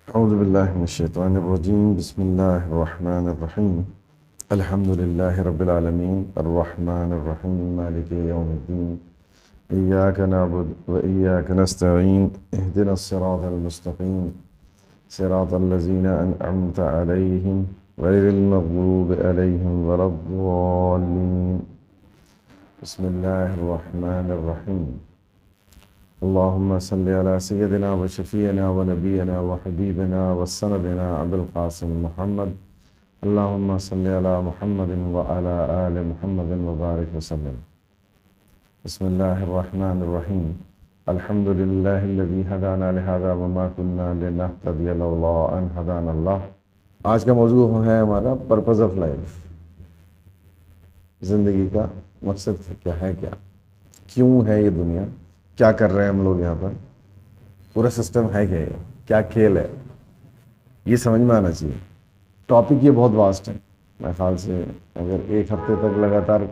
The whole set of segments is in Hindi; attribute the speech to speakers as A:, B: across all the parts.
A: औज़ुबिल्लाहिमिनश्शैतानिर्रजीम बिस्मिल्लाहिर्रहमानिर्रहीम अल्हम्दुलिल्लाहि रब्बिल आलमीन अर्रहमानिर्रहीम मालिकि यौमिद्दीन इय्याका नअबुदु व इय्याका नस्तईन इहदिनस सिरातल मुस्तक़ीम सिरातल लज़ीना अनअमता अलैहिम गैरिल मग़ज़ूबि अलैहिम वलद्दाल्लीन बिस्मिल्लाहिर्रहमानिर्रहीम अल्लाहुम्मा सल्लि अला सय्यदिना व शफ़ीअना व नबीना व हबीबना व सनदना अबुल क़ासिम मुहम्मद अल्लाहुम्मा सल्लि अला मुहम्मदिन व अला आलि मुहम्मदिन व बारिक वसल्लम। बिस्मिल्लाहिर्रहमानिर्रहीम अल्हम्दुलिल्लाहिल्लज़ी हदाना लिहाज़ा व मा कुन्ना लिनहतदिया लौला अन हदाना अल्लाह। आज का मौजू है हमारा पर्पज़ ऑफ लाइफ। ज़िंदगी का मकसद क्या है, क्या क्यों है ये दुनिया, क्या कर रहे हैं हम लोग यहाँ पर, पूरा सिस्टम है क्या, ये क्या खेल है, ये समझ में आना चाहिए। टॉपिक ये बहुत वास्ट है। मेरे ख्याल से अगर एक हफ्ते तक लगातार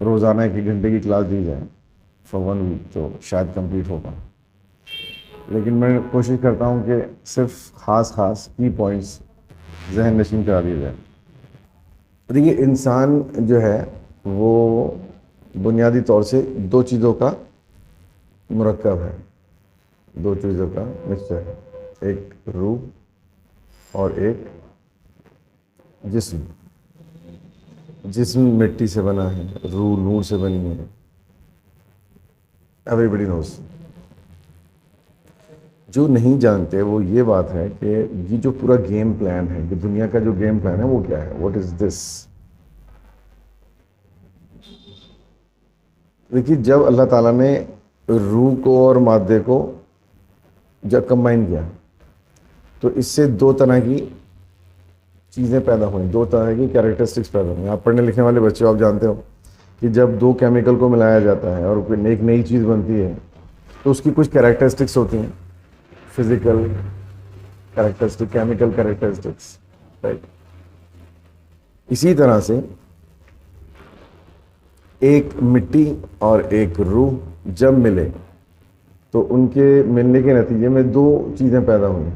A: रोज़ाना 1 घंटे की क्लास दी जाए फॉर 1 वीक तो शायद कंप्लीट हो पाए, लेकिन मैं कोशिश करता हूँ कि सिर्फ ख़ास की पॉइंट्स जहन नशीन करा दिए जाए। देखिए, इंसान जो है वो बुनियादी तौर से 2 चीज़ों का मुरक्कब है, 2 चीज़ों का मिक्सचर है, एक रूह और एक जिस्म। जिस्म मिट्टी से बना है, रूह नूर से बनी है। Everybody knows. जो नहीं जानते वो ये बात है कि ये जो पूरा गेम प्लान है, कि दुनिया का जो गेम प्लान है वो क्या है, व्हाट इज दिस। देखिए, जब अल्लाह ताला ने रूह को और मादे को जब कंबाइन किया तो इससे 2 तरह की चीज़ें पैदा हुई, 2 तरह की कैरेक्टरिस्टिक्स पैदा हुई। आप पढ़ने लिखने वाले बच्चे हो, आप जानते हो कि जब 2 केमिकल को मिलाया जाता है और कोई एक नई चीज़ बनती है तो उसकी कुछ कैरेक्टरिस्टिक्स होती हैं, physical characteristic, chemical characteristics, right. इसी तरह से एक मिट्टी और एक रूह जब मिले तो उनके मिलने के नतीजे में 2 चीज़ें पैदा हुई।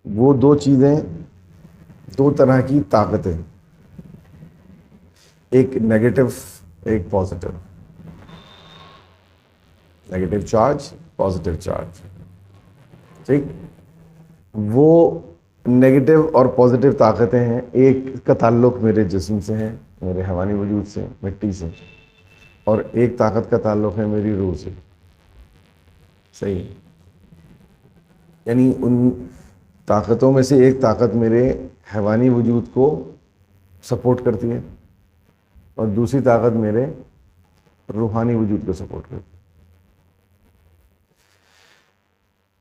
A: वो 2 चीज़ें 2 तरह की ताकतें, एक नेगेटिव एक positive, negative charge positive charge, ठीक। वो नेगेटिव और पॉजिटिव ताकतें हैं, एक का ताल्लुक मेरे जिस्म से है, मेरे हैवानी वजूद से, मिट्टी से, और एक ताकत का ताल्लुक है मेरी रूह से, सही। यानी उन ताकतों में से एक ताकत मेरे हैवानी वजूद को सपोर्ट करती है और दूसरी ताकत मेरे रूहानी वजूद को सपोर्ट करती है।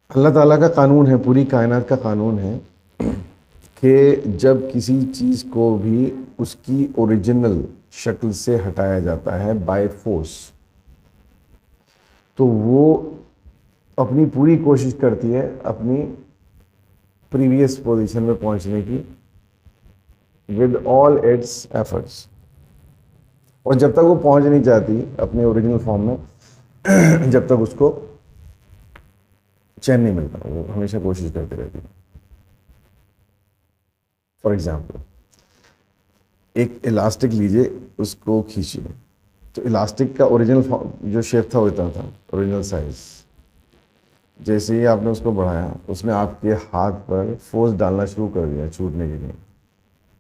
A: अल्लाह ताला का कानून है, पूरी कायनात का कानून है कि जब किसी चीज़ को भी उसकी ओरिजिनल शक्ल से हटाया जाता है बाय फोर्स, तो वो अपनी पूरी कोशिश करती है अपनी प्रीवियस पोजीशन में पहुंचने की विद ऑल इट्स एफर्ट्स। और जब तक वो पहुंच नहीं जाती अपने ओरिजिनल फॉर्म में जब तक उसको चैन नहीं मिलता, वो हमेशा कोशिश करती रहती है। फॉर एग्जाम्पल, एक इलास्टिक लीजिए, उसको खींचिए तो इलास्टिक का ओरिजिनल जो शेप था होता था ओरिजिनल साइज। जैसे ही आपने उसको बढ़ाया, उसने आपके हाथ पर फोर्स डालना शुरू कर दिया छूटने के लिए।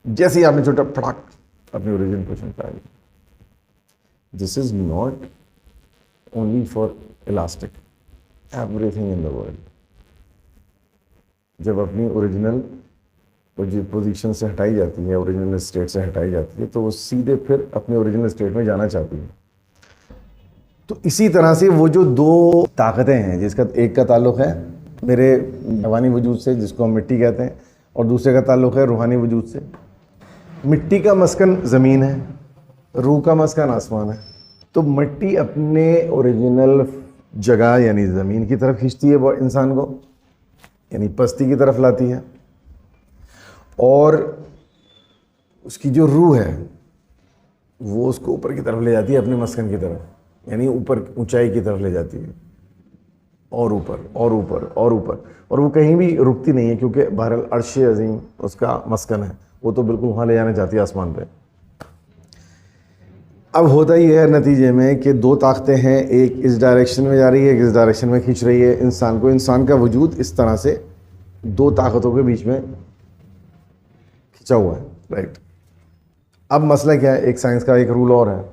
A: जैसे ही आपने छोटा फटाक अपनी ओरिजिन पोजीशन पे आ गई। This is not only for elastic, everything in the world जब अपनी ओरिजिनल पोजीशन से हटाई जाती है, ओरिजिनल स्टेट से हटाई जाती है, तो वो सीधे फिर अपने ओरिजिनल स्टेट में जाना चाहती है। तो इसी तरह से वो जो 2 ताकतें हैं, जिसका एक का ताल्लुक है मेरे हैवानी वजूद से, जिसको हम मिट्टी कहते हैं, और दूसरे का ताल्लुक है रूहानी वजूद से। मिट्टी का मस्कन ज़मीन है, रूह का मस्कन आसमान है। तो मिट्टी अपने ओरिजिनल जगह यानी ज़मीन की तरफ खींचती है वो इंसान को, यानी पस्ती की तरफ लाती है, और उसकी जो रूह है वो उसको ऊपर की तरफ ले जाती है, अपने मस्कन की तरफ, यानी ऊपर ऊंचाई की तरफ ले जाती है। और ऊपर और ऊपर और ऊपर, और वो कहीं भी रुकती नहीं है, क्योंकि बहरहाल अर्श अजीम उसका मस्कन है, वो तो बिल्कुल वहाँ ले जाना चाहती है आसमान पे। अब होता ही है नतीजे में कि दो ताकतें हैं, एक इस डायरेक्शन में जा रही है, एक इस डायरेक्शन में खींच रही है इंसान को। इंसान का वजूद इस तरह से दो ताकतों के बीच में खिंचा हुआ है, राइट। अब मसला क्या है, एक साइंस का एक रूल और है,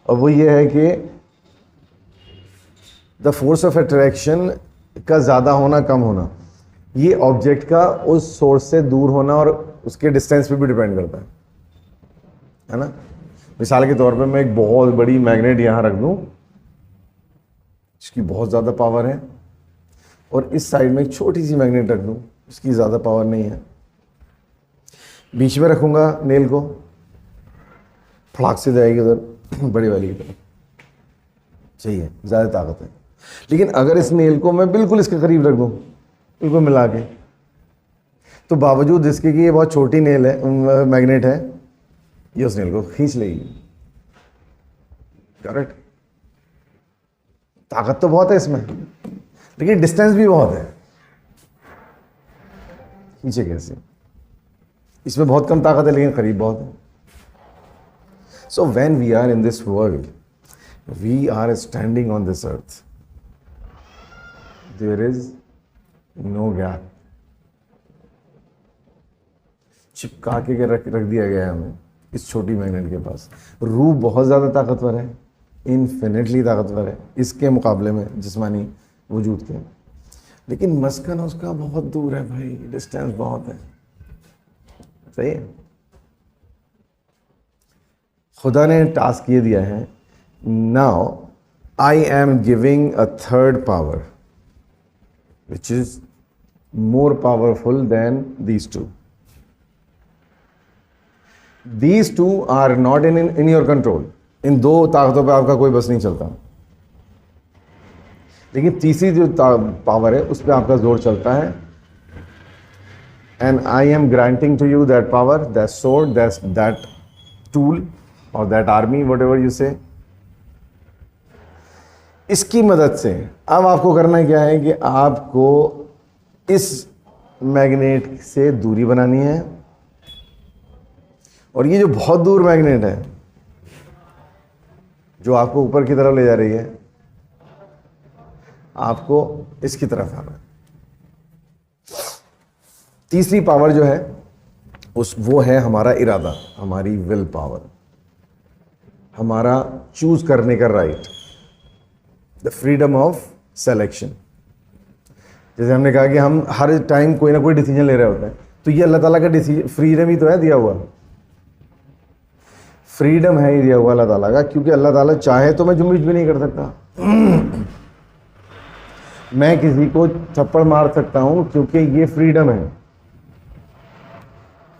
A: और वो ये है कि द फोर्स ऑफ अट्रैक्शन का ज़्यादा होना कम होना, ये ऑब्जेक्ट का उस सोर्स से दूर होना और उसके डिस्टेंस पे भी डिपेंड करता है ना। मिसाल के तौर पे मैं एक बहुत बड़ी मैग्नेट यहाँ रख दूँ जिसकी बहुत ज़्यादा पावर है, और इस साइड में एक छोटी सी मैग्नेट रख दूँ जिसकी ज़्यादा पावर नहीं है, बीच में रखूँगा नेल को, फड़ाक से जाएगी उधर बड़ी वाली की तरफ, चाहिए ज़्यादा ताकत है। लेकिन अगर इस नेल को मैं बिल्कुल इसके करीब रख दूँ, बिल्कुल मिला के, तो बावजूद इसके कि ये बहुत छोटी नेल है, मैग्नेट है, ये उस नेल को खींच लेगी। करेक्ट, ताकत तो बहुत है इसमें, लेकिन डिस्टेंस भी बहुत है, खींचे कैसे? इसमें बहुत कम ताकत है लेकिन करीब बहुत है। So when we are in this world, we are standing on this earth, there is no gap. चिपका के रख दिया गया है हमें इस छोटी मैग्नेट के पास। रूह बहुत ज़्यादा ताकतवर है, इन्फिनिटली ताकतवर है इसके मुकाबले में जिस्मानी वजूद के, लेकिन मस्कन उसका बहुत दूर है भाई, डिस्टेंस बहुत है। सही है। खुदा ने टास्क ये दिया है, now I am giving a third power which is more powerful than these two. These two are not in your control. इन दो ताकतों पे आपका कोई बस नहीं चलता, लेकिन तीसरी जो पावर है उस पर आपका जोर चलता है। And I am granting to you that power, that sword, that tool or that army, whatever you say. इसकी मदद से अब आपको करना क्या है कि आपको इस मैग्नेट से दूरी बनानी है, और ये जो बहुत दूर मैग्नेट है जो आपको ऊपर की तरफ ले जा रही है, आपको इसकी तरफ आना है। तीसरी पावर जो है वो है हमारा इरादा, हमारी विल पावर, हमारा चूज करने का right, the freedom of selection. जैसे हमने कहा कि हम हर टाइम कोई ना कोई डिसीजन ले रहे होते हैं, तो ये अल्लाह ताला का फ्रीडम ही तो है दिया हुआ, फ्रीडम है ही दिया हुआ अल्लाह ताला का, क्योंकि अल्लाह ताला चाहे तो मैं जुम्बिश भी नहीं कर सकता। मैं किसी को थप्पड़ मार सकता हूं क्योंकि ये फ्रीडम है।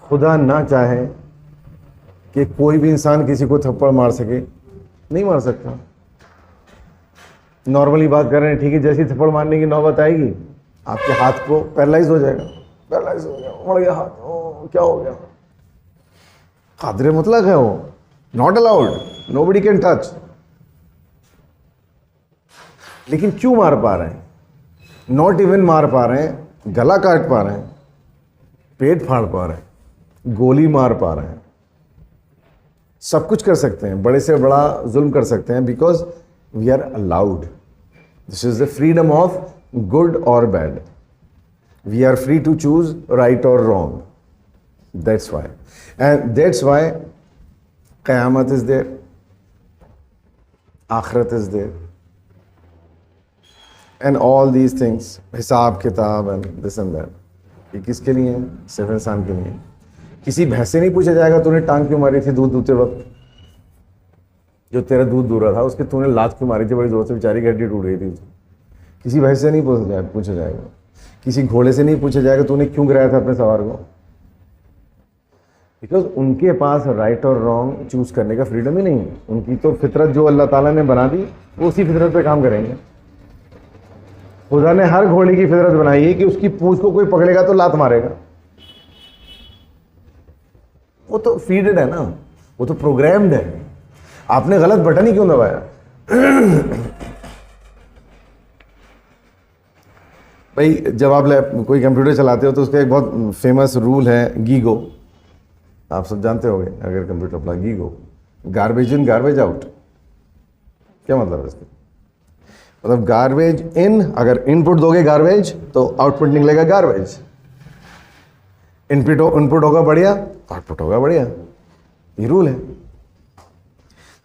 A: खुदा ना चाहे कि कोई भी इंसान किसी को थप्पड़ मार सके, नहीं मार सकता। नॉर्मली बात कर रहे हैं, ठीक है, जैसी थप्पड़ मारने की नौबत आएगी आपके हाथ को पैरालाइज हो जाएगा, पैरालाइज हो गया, मर गया हाथ, ओ क्या हो गया, कादरे मुतलक है वो, not allowed, nobody can touch. लेकिन क्यों मार पा रहे हैं? नॉट इवन मार पा रहे हैं, गला काट पा रहे हैं, पेट फाड़ पा रहे हैं, गोली मार पा रहे हैं, सब कुछ कर सकते हैं, बड़े से बड़ा जुल्म कर सकते हैं, because we are allowed. This is the freedom of good और bad. We are free to choose right और wrong. That's why, and that's why क़यामत इज देयर, आखिरत is there, and all these things, हिसाब किताब एंड दिस एंड दैट। ये किसके लिए है? सिर्फ इंसान के लिए। किसी भैंस से नहीं पूछा जाएगा तूने टांग क्यों मारी थी दूध दूते वक्त, जो तेरा दूध दूध रहा था उसके तूने लात क्यों मारी थी बड़ी जोर से, बेचारी की हड्डी टूट गई थी। किसी भैंस से नहीं पूछा जाएगा, किसी घोड़े से नहीं पूछा जाएगा तूने क्यों गिराया था अपने सवार को, बिकॉज उनके पास राइट और रॉन्ग चूज करने का फ्रीडम ही नहीं है। उनकी तो फितरत जो अल्लाह ताला ने बना दी वो उसी फितरत पे काम करेंगे। खुदा ने हर घोड़े की फितरत बनाई है कि उसकी पूंछ को कोई पकड़ेगा तो लात मारेगा। वो तो फीडेड है ना, वो तो प्रोग्राम्ड है। आपने गलत बटन ही क्यों दबाया? भाई जब आप कोई कंप्यूटर चलाते हो तो उसका एक बहुत फेमस रूल है गीगो, आप सब जानते होंगे अगर कंप्यूटर पढ़ा, GIGO, garbage in garbage out. क्या मतलब है इसका? मतलब गार्बेज इन, अगर इनपुट दोगे गार्बेज तो आउटपुट निकलेगा गार्बेज। इनपुट होगा बढ़िया, आउटपुट होगा बढ़िया, ये रूल है।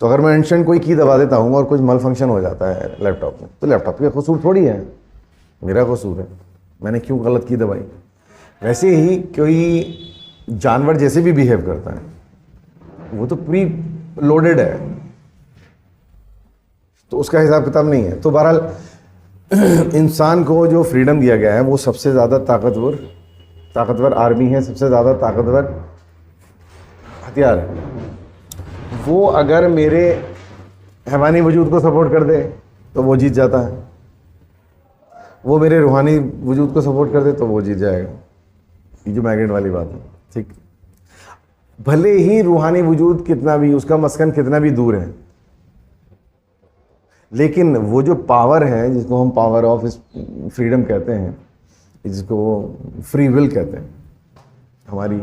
A: तो अगर मैं इंस्टेंट कोई की दबा देता हूँ और कुछ मल फंक्शन हो जाता है लैपटॉप में, तो लैपटॉप का कसूर थोड़ी है, मेरा कसूर है, मैंने क्यों गलत की दबाई। वैसे ही कोई जानवर जैसे भी बिहेव करता है, वो तो प्री लोडेड है, तो उसका हिसाब किताब नहीं है। तो बहरहाल इंसान को जो फ्रीडम दिया गया है वो सबसे ज़्यादा ताकतवर आर्मी है, सबसे ज़्यादा ताकतवर हथियार है। वो अगर मेरे हैवानी वजूद को सपोर्ट कर दे तो वो जीत जाता है, वो मेरे रूहानी वजूद को सपोर्ट कर दे तो वो जीत जाएगा। ये जो मैग्नेट वाली बात है, ठीक। भले ही रूहानी वजूद कितना भी, उसका मस्कन कितना भी दूर है, लेकिन वो जो पावर है जिसको हम पावर ऑफ फ्रीडम कहते हैं, जिसको फ्री विल कहते हैं, हमारी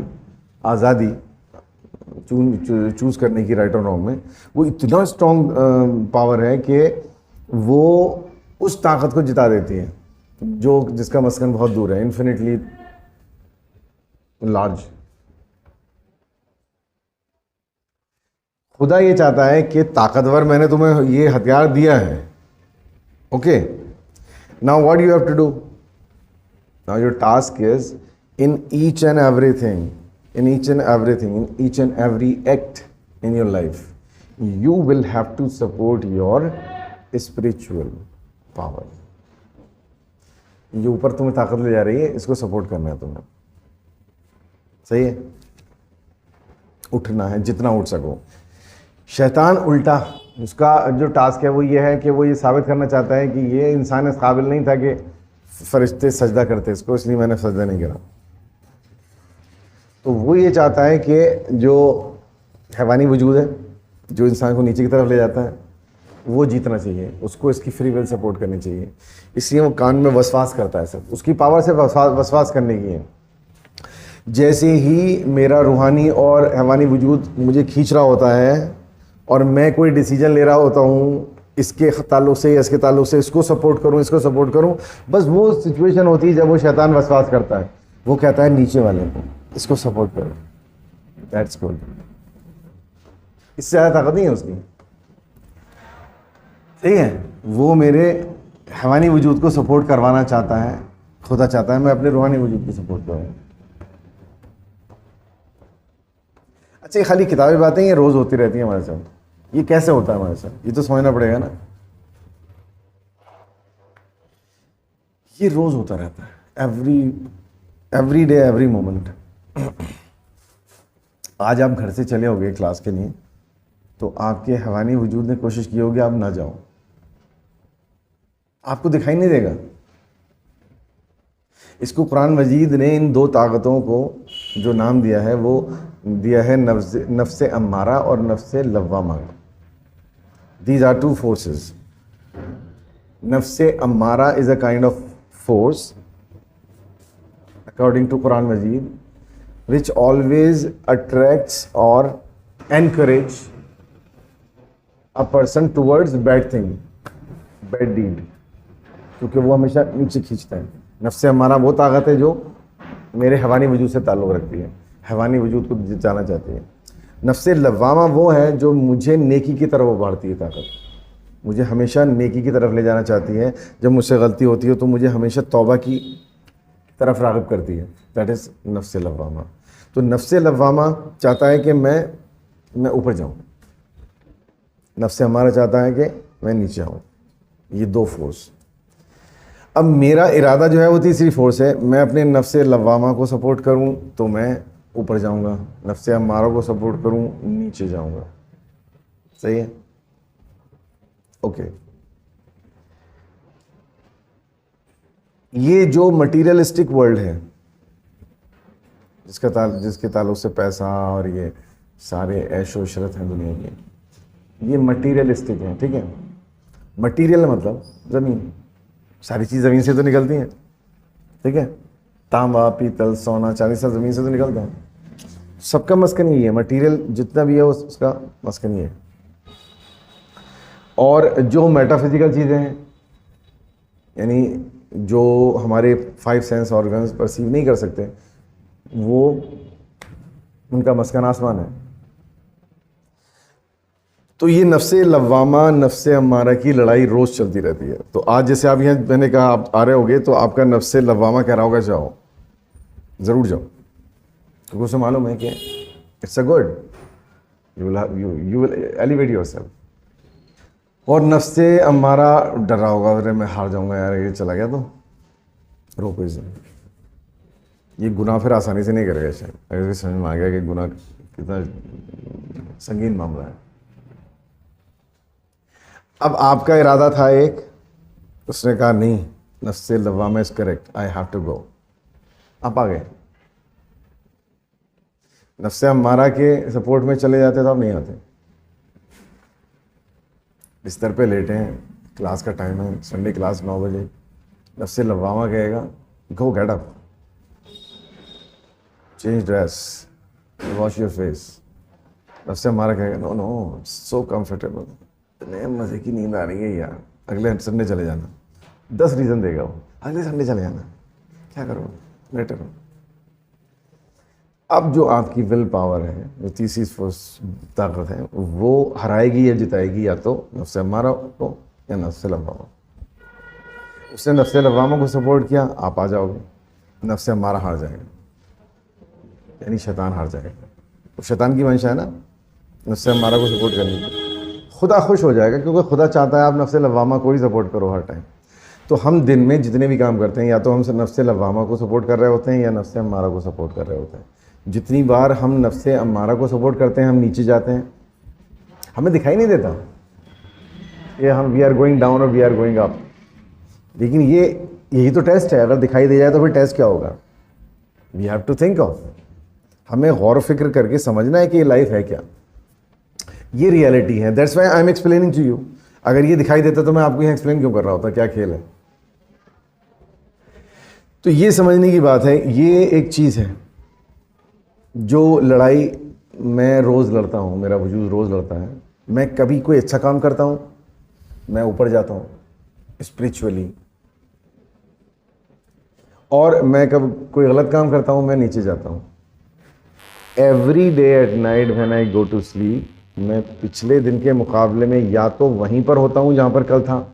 A: आज़ादी चूज़ करने की, राइट और रॉन्ग में, वो इतना स्ट्रॉन्ग पावर है कि वो उस ताकत को जिता देती है जिसका मस्कन बहुत दूर है, इन्फिनिटली लार्ज। खुदा ये चाहता है कि ताकतवर, मैंने तुम्हें ये हथियार दिया है, okay, now what you have to do, now your task is in each and everything, in each and every act in your life, you will have to support your spiritual power. ये ऊपर तुम्हें ताकत ले जा रही है, इसको सपोर्ट करना है तुम्हें, सही है? उठना है जितना उठ सको। शैतान उल्टा, उसका जो टास्क है वो ये है कि वो ये साबित करना चाहता है कि ये इंसान इस काबिल नहीं था कि फरिश्ते सजदा करते इसको, इसलिए मैंने सजदा नहीं करा। तो वो ये चाहता है कि जो हैवानी वजूद है, जो इंसान को नीचे की तरफ ले जाता है, वो जीतना चाहिए, उसको इसकी फ्री विल सपोर्ट करनी चाहिए। इसलिए वो कान में वसवास करता है, सब उसकी पावर से वसवास करने की है। जैसे ही मेरा रूहानी और हैवानी वजूद मुझे खींच रहा होता है और मैं कोई डिसीजन ले रहा होता हूँ इसके ताल्लुक से या इसके ताल्लुक से, इसको सपोर्ट करूँ, इसको सपोर्ट करूँ, बस वो सिचुएशन होती है जब वो शैतान वसवास करता है, वो कहता है नीचे वाले को इसको सपोर्ट करो, दैट्स गुड। इससे ज़्यादा ताकत नहीं है उसकी, सही है? वो मेरे हैवानी वजूद को सपोर्ट करवाना चाहता है, खुदा चाहता है मैं अपने रूहानी वजूद को सपोर्ट करूँ। अच्छा, ये खाली किताबी बातें ये रोज़ होती रहती हैं हमारे साथ, ये कैसे होता है हमारे साथ, ये तो समझना पड़ेगा ना। ये रोज़ होता रहता है, एवरी डे, एवरी मोमेंट। आज आप घर से चले होगे क्लास के लिए, तो आपके हैवानी वजूद ने कोशिश की होगी आप ना जाओ, आपको दिखाई नहीं देगा। इसको कुरान मजीद ने इन दो ताकतों को जो नाम दिया है वो दिया है नफ्से अम्मारा और नफ्से लव्वामा। These are two forces. नफ्से अम्मारा is a kind of force according to Quran Majid, which always attracts or encourage a person towards bad thing, bad deed, क्योंकि वो हमेशा नीचे खींचता है। नफ्से हमारा वो ताकत है जो मेरे हैवानी वजूद से ताल्लुक़ रखती है, हैवानी वजूद को जाना चाहती है। नफ्से लव्वामा वो है जो मुझे नेकी की तरफ उभारती है, ताकत मुझे हमेशा नेकी की तरफ ले जाना चाहती है। जब मुझसे गलती होती है तो मुझे हमेशा तौबा की तरफ राग़िब करती है, दैट इज़ नफ्से लव्वामा। तो नफ्से लव्वामा चाहता है कि मैं ऊपर जाऊँ, नफ्से हमारा चाहता है कि मैं नीचे आऊँ। ये दो फोर्स। अब मेरा इरादा जो है वो तीसरी फोर्स है, मैं अपने नफ्से लव्वामा को सपोर्ट करूँ तो मैं ऊपर जाऊँगा, नफ्से हमारा को सपोर्ट करूँ नीचे जाऊँगा। सही है? ओके। ये जो मटीरियलिस्टिक वर्ल्ड है जिसके ताल्लुक से पैसा और ये सारे ऐशो इशरत हैं दुनिया की, ये मटीरियलिस्टिक हैं, ठीक है? मटीरियल मतलब ज़मीन, सारी चीज़ ज़मीन से तो निकलती हैं, ठीक है, तांबा पीतल सोना चांदी सब ज़मीन से तो निकलता है, सबका मस्कन ही है, मटेरियल जितना भी है उसका मस्कन ही है। और जो मेटाफिजिकल चीज़ें हैं, यानी जो हमारे 5 सेंस ऑर्गन्स परसीव नहीं कर सकते, वो उनका मस्कन आसमान है। तो ये नफ्से लव्वामा नफ्से अम्मारा की लड़ाई रोज़ चलती रहती है। तो आज जैसे आप यहाँ, मैंने कहा आप आ रहे होगे तो आपका नफ्से लव्वामा कह रहा होगा जाओ, ज़रूर जाओ, क्योंकि उसे मालूम है कि it's a good, you will elevate yourself. और नफ्से अम्मारा डर रहा होगा, अरे मैं हार जाऊंगा यार, ये चला गया तो रोको इसे, ये गुनाह फिर आसानी से नहीं करेगा शायद, अगर इसे समझ में आ गया कि गुनाह कितना संगीन मामला है। अब आपका इरादा था एक, उसने कहा नहीं नफ्से लव्वामा is correct, I have to go, आप आ गए। नफ्से अम्मारा के सपोर्ट में चले जाते तो आप नहीं आते। बिस्तर पे लेटे हैं, क्लास का टाइम है, संडे क्लास 9 बजे, नफ्से लव्वामा कहेगा go get up, change dress, wash your face. नफ्से अम्मारा कहेगा नो नो सो कंफर्टेबल, इतने मज़े की नींद आ रही है यार, अगले संडे चले जाना। 10 रीज़न देगा वो, अगले संडे चले जाना, क्या करो लेटे रहो। अब जो आपकी विल पावर है, जो तीसरी फोर्स ताकत है, वो हराएगी या जिताएगी या तो नफ्से अम्मारा को या नफ्से लव्वामा। उसने नफ्से लव्वामा को सपोर्ट किया, आप आ जाओगे, नफ्से अम्मारा हार जाएगा, यानी शैतान हार जाएगा। तो शैतान की मंशा है ना नफ्से अम्मारा को सपोर्ट करने की। खुदा खुश हो जाएगा, क्योंकि खुदा चाहता है आप नफ्से लव्वामा को ही सपोर्ट करो हर टाइम। तो हम दिन में जितने भी काम करते हैं, या तो हम नफ्से लव्वामा को सपोर्ट कर रहे होते हैं या नफ्से अम्मारा को सपोर्ट कर रहे होते हैं। जितनी बार हम नफ्से अम्मारा को सपोर्ट करते हैं, हम नीचे जाते हैं, हमें दिखाई नहीं देता ये हम वी आर गोइंग डाउन और वी आर गोइंग अप। लेकिन यही तो टेस्ट है, अगर दिखाई दे जाए तो फिर टेस्ट क्या होगा? We have to think of, हमें गौर फिक्र करके समझना है कि ये लाइफ है क्या, ये रियलिटी है। That's why I am explaining to you. अगर ये दिखाई देता तो मैं आपको यहाँ एक्सप्लेन क्यों कर रहा होता, क्या खेल है? तो ये समझने की बात है। ये एक चीज़ है जो लड़ाई मैं रोज़ लड़ता हूँ, मेरा वजूद रोज़ लड़ता है। मैं कभी कोई अच्छा काम करता हूँ, मैं ऊपर जाता हूँ स्पिरिचुअली, और मैं कब कोई गलत काम करता हूँ, मैं नीचे जाता हूँ। Every day at night when I go to sleep, मैं पिछले दिन के मुकाबले में या तो वहीं पर होता हूँ जहाँ पर कल था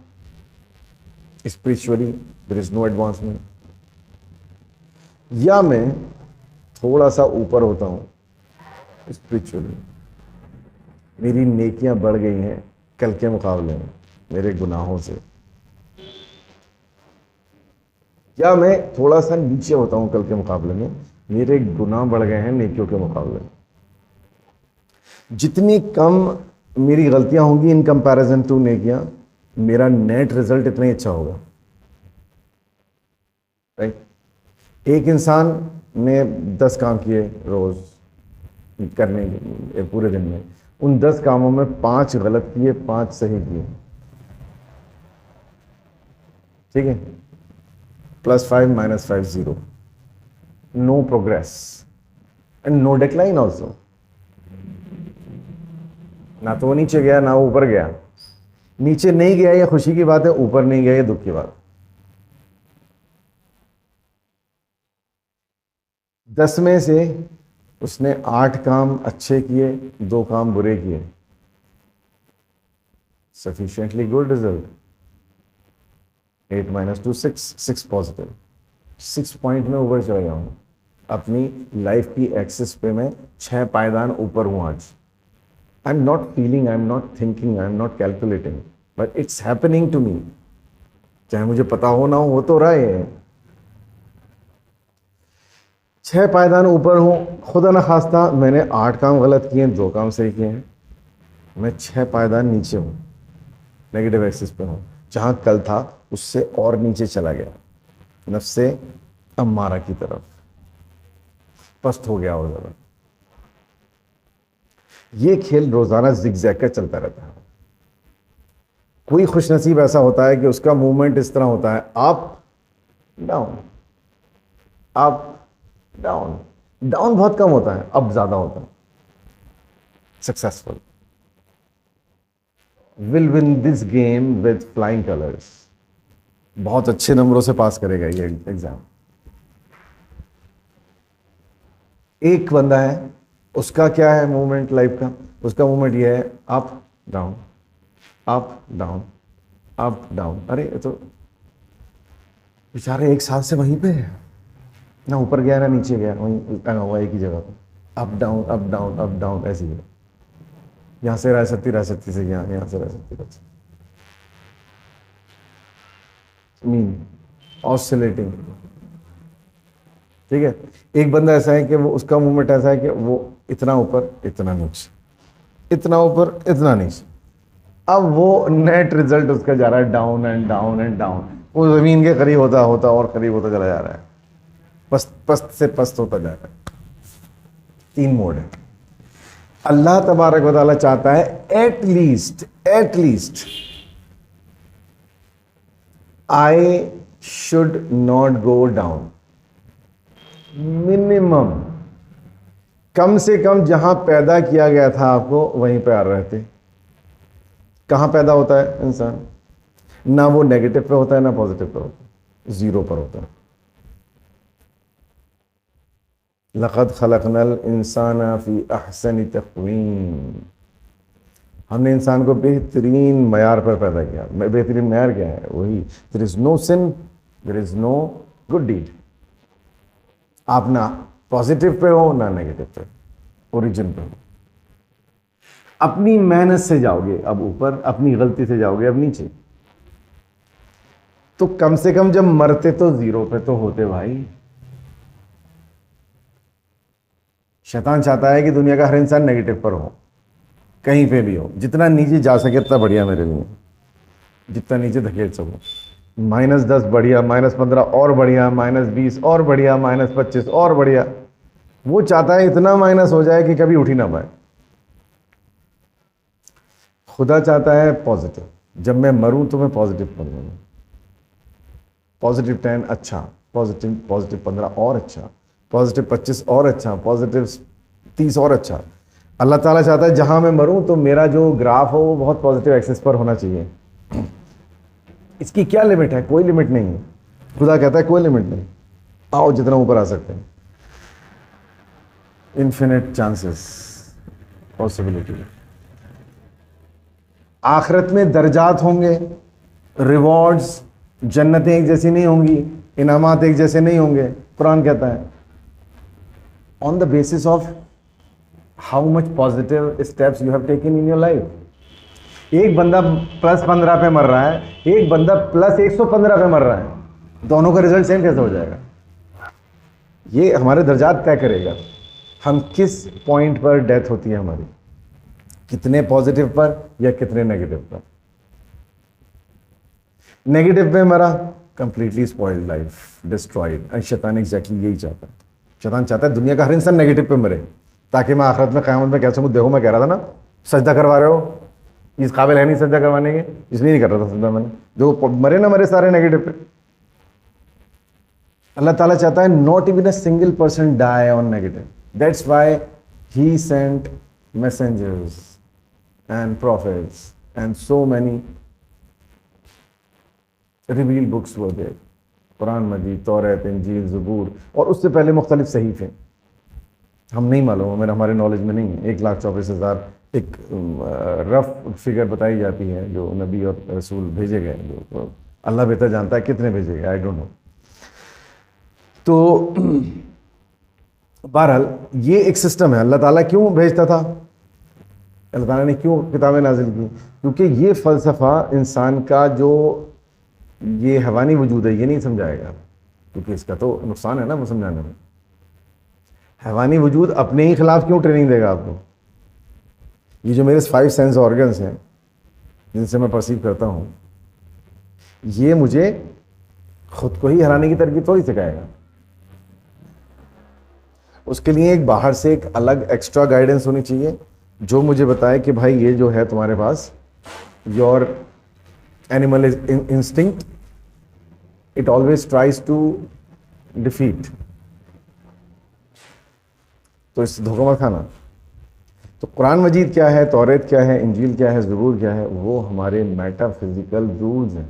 A: spiritually, there is no advancement, या मैं थोड़ा सा ऊपर होता हूँ स्पिरिचुअली, मेरी नेकियां बढ़ गई हैं कल के मुकाबले में मेरे गुनाहों से, या मैं थोड़ा सा नीचे होता हूँ कल के मुकाबले में, मेरे गुनाह बढ़ गए हैं नेकियों के मुकाबले में। जितनी कम मेरी गलतियां होंगी इन कंपैरिजन टू नेकियां, मेरा नेट रिजल्ट इतना ही अच्छा होगा। राइट? एक इंसान ने 10 काम किए रोज करने पूरे दिन में, उन 10 कामों में 5 गलत किए, 5 सही किए, ठीक है? +5 -5 0, no progress and no decline also. ना तो वो नीचे गया ना वो ऊपर गया। नीचे नहीं गया ये खुशी की बात है, ऊपर नहीं गया ये दुख की बात। 10 में से उसने 8 काम अच्छे किए, 2 काम बुरे किए, sufficiently good result. 8 - 2 6, 6 positive, 6 point में ऊपर चल गया हूं अपनी लाइफ की एक्सिस पे। मैं 6 पायदान ऊपर हूं आज। I am not feeling, I am not thinking, I am not calculating, but it's happening to me. चाहे मुझे पता हो ना हो तो रहा है। 6 पायदान ऊपर हूं, खुदा न खास्ता मैंने 8 काम गलत किए, 2 काम सही किए हैं, मैं 6 पायदान नीचे हूं, नेगेटिव एक्सिस पे हूं। जहां कल था उससे और नीचे चला गया, नफ्से अम्मारा की तरफ पस्त हो गया और ज़्यादा। ये खेल रोजाना जिगजैग का चलता रहता है। कोई खुशनसीब ऐसा होता है कि उसका मूवमेंट इस तरह होता है, up down up down. Down बहुत कम होता है, अप ज्यादा होता है। Successful will win this game with flying colours. बहुत अच्छे नंबरों से पास करेगा ये एग्जाम। एक बंदा है, उसका क्या है मूवमेंट लाइफ का, उसका मूवमेंट ये है up down up down up down. अरे ये तो बेचारे एक साल से वहीं पे है, ना ऊपर गया ना नीचे गया, वहीं टंगा हुआ एक ही जगह पर। Up down up down up down ऐसी है। यहां से रह सकती से यहां से रह सकती मीन ऑसिलेटिंग। ठीक है। एक बंदा ऐसा है कि वो उसका मूवमेंट ऐसा है कि वो इतना ऊपर इतना नीचे, इतना ऊपर इतना नीचे। अब वो नेट रिजल्ट उसका जा रहा है down and down and down. वो जमीन के करीब होता होता और करीब होता चला जा रहा है, पस्त पस्त से पस्त होता जा रहा है। 3 मोड है। अल्लाह तबारक व तआला चाहता है at least I should not go down. Minimum, कम से कम जहां पैदा किया गया था आपको वहीं पे आ रहे थे। कहां पैदा होता है इंसान? ना वो नेगेटिव पे होता है ना पॉजिटिव पे होता है, जीरो पर होता है। लक़द खलक़नल इंसाना फी अहसनि तक़वीम। हमने इंसान को बेहतरीन मयार पर पैदा किया। बेहतरीन मयार क्या है? वही there is no sin, there is no good deed. आप ना पॉजिटिव पे हो ना नेगेटिव पे, ओरिजिन पे हो। अपनी मेहनत से जाओगे अब ऊपर, अपनी गलती से जाओगे अब नीचे। तो कम से कम जब मरते तो जीरो पे तो होते भाई। शैतान चाहता है कि दुनिया का हर इंसान नेगेटिव पर हो, कहीं पे भी हो। जितना नीचे जा सके उतना बढ़िया मेरे लिए, जितना नीचे धकेल सको। -10 बढ़िया, -15 और बढ़िया, -20 और बढ़िया, -25 और बढ़िया। वो चाहता है इतना माइनस हो जाए कि कभी उठ ही ना पाए। खुदा चाहता है पॉजिटिव। जब मैं मरूं तो मैं पॉजिटिव पर मरूं। +10 अच्छा, +15 और अच्छा, +25 और अच्छा, +30 और अच्छा। अल्लाह ताला चाहता है जहां मैं मरूं तो मेरा जो ग्राफ हो वो बहुत पॉजिटिव एक्सेस पर होना चाहिए। इसकी क्या लिमिट है? कोई लिमिट नहीं है। खुदा कहता है कोई लिमिट नहीं, आओ जितना ऊपर आ सकते हैं। Infinite chances, possibility. आखिरत में दर्जात होंगे, रिवॉर्ड्स, जन्नतें एक जैसी नहीं होंगी, इनामात एक जैसे नहीं होंगे। कुरान कहता है on the basis of how much positive steps you have taken in your life. एक बंदा +15 पे मर रहा है, एक बंदा +115 पे मर रहा है, दोनों का रिजल्ट सेम कैसे हो जाएगा? ये हमारे दर्जात तय करेगा हम किस पॉइंट पर डेथ होती है हमारी, कितने पॉजिटिव पर या कितने नेगेटिव पर। नेगेटिव पे मरा, completely spoiled life, destroyed. And शैतान एग्जैक्टली यही चाहता है। शैतान चाहता है दुनिया का हर इंसान नेगेटिव पे मरे, ताकि मैं आखिरत में क़यामत में कह सकूं देखो मैं कह रहा था ना सजदा करवा रहे हो, इस काबिल है नहीं सजदा करवाने के, इसलिए नहीं कर रहा था सजदा मैंने। जो मरे ना मरे सारे नेगेटिव पे। अल्लाह ताला चाहता है not even a single person die on negative. That's why he sent messengers and prophets and so many reveal books were there. कुरान मजीद, तौरात, इंजील, ज़बूर, और उससे पहले मुख्तलिफ सहीफ़े। हम नहीं मालूम, मेरे हमारे नॉलेज में नहीं है। 1,24,000 एक रफ फिगर बताई जाती है जो नबी और रसूल भेजे गए, जो अल्लाह बेहतर जानता है कितने भेजे गए, आई डोंट नो। तो बहरहाल ये एक सिस्टम है। अल्लाह ताला क्यों भेजता था? अल्लाह ताला ने क्यों किताबें नाजिल की? क्योंकि ये फ़लसफ़ा इंसान का जो ये हैवानी वजूद है ये नहीं समझाएगा, क्योंकि इसका तो नुकसान है ना वो समझाने में। हैवानी वजूद अपने ही खिलाफ क्यों ट्रेनिंग देगा आपको? ये जो मेरे 5 सेंस ऑर्गन्स हैं जिनसे मैं परसीव करता हूँ, ये मुझे खुद को ही हराने की तरकीब थोड़ी सिखाएगा। उसके लिए एक बाहर से एक अलग एक्स्ट्रा गाइडेंस होनी चाहिए जो मुझे बताए कि भाई ये जो है तुम्हारे पास, your animal instinct, it always tries to defeat तो इससे धोखा मत खाना। तो कुरान मजीद क्या है, तौरेत क्या है, इंजील क्या है, ज़बूर क्या है, वो हमारे मेटाफिज़िकल रूल्स हैं।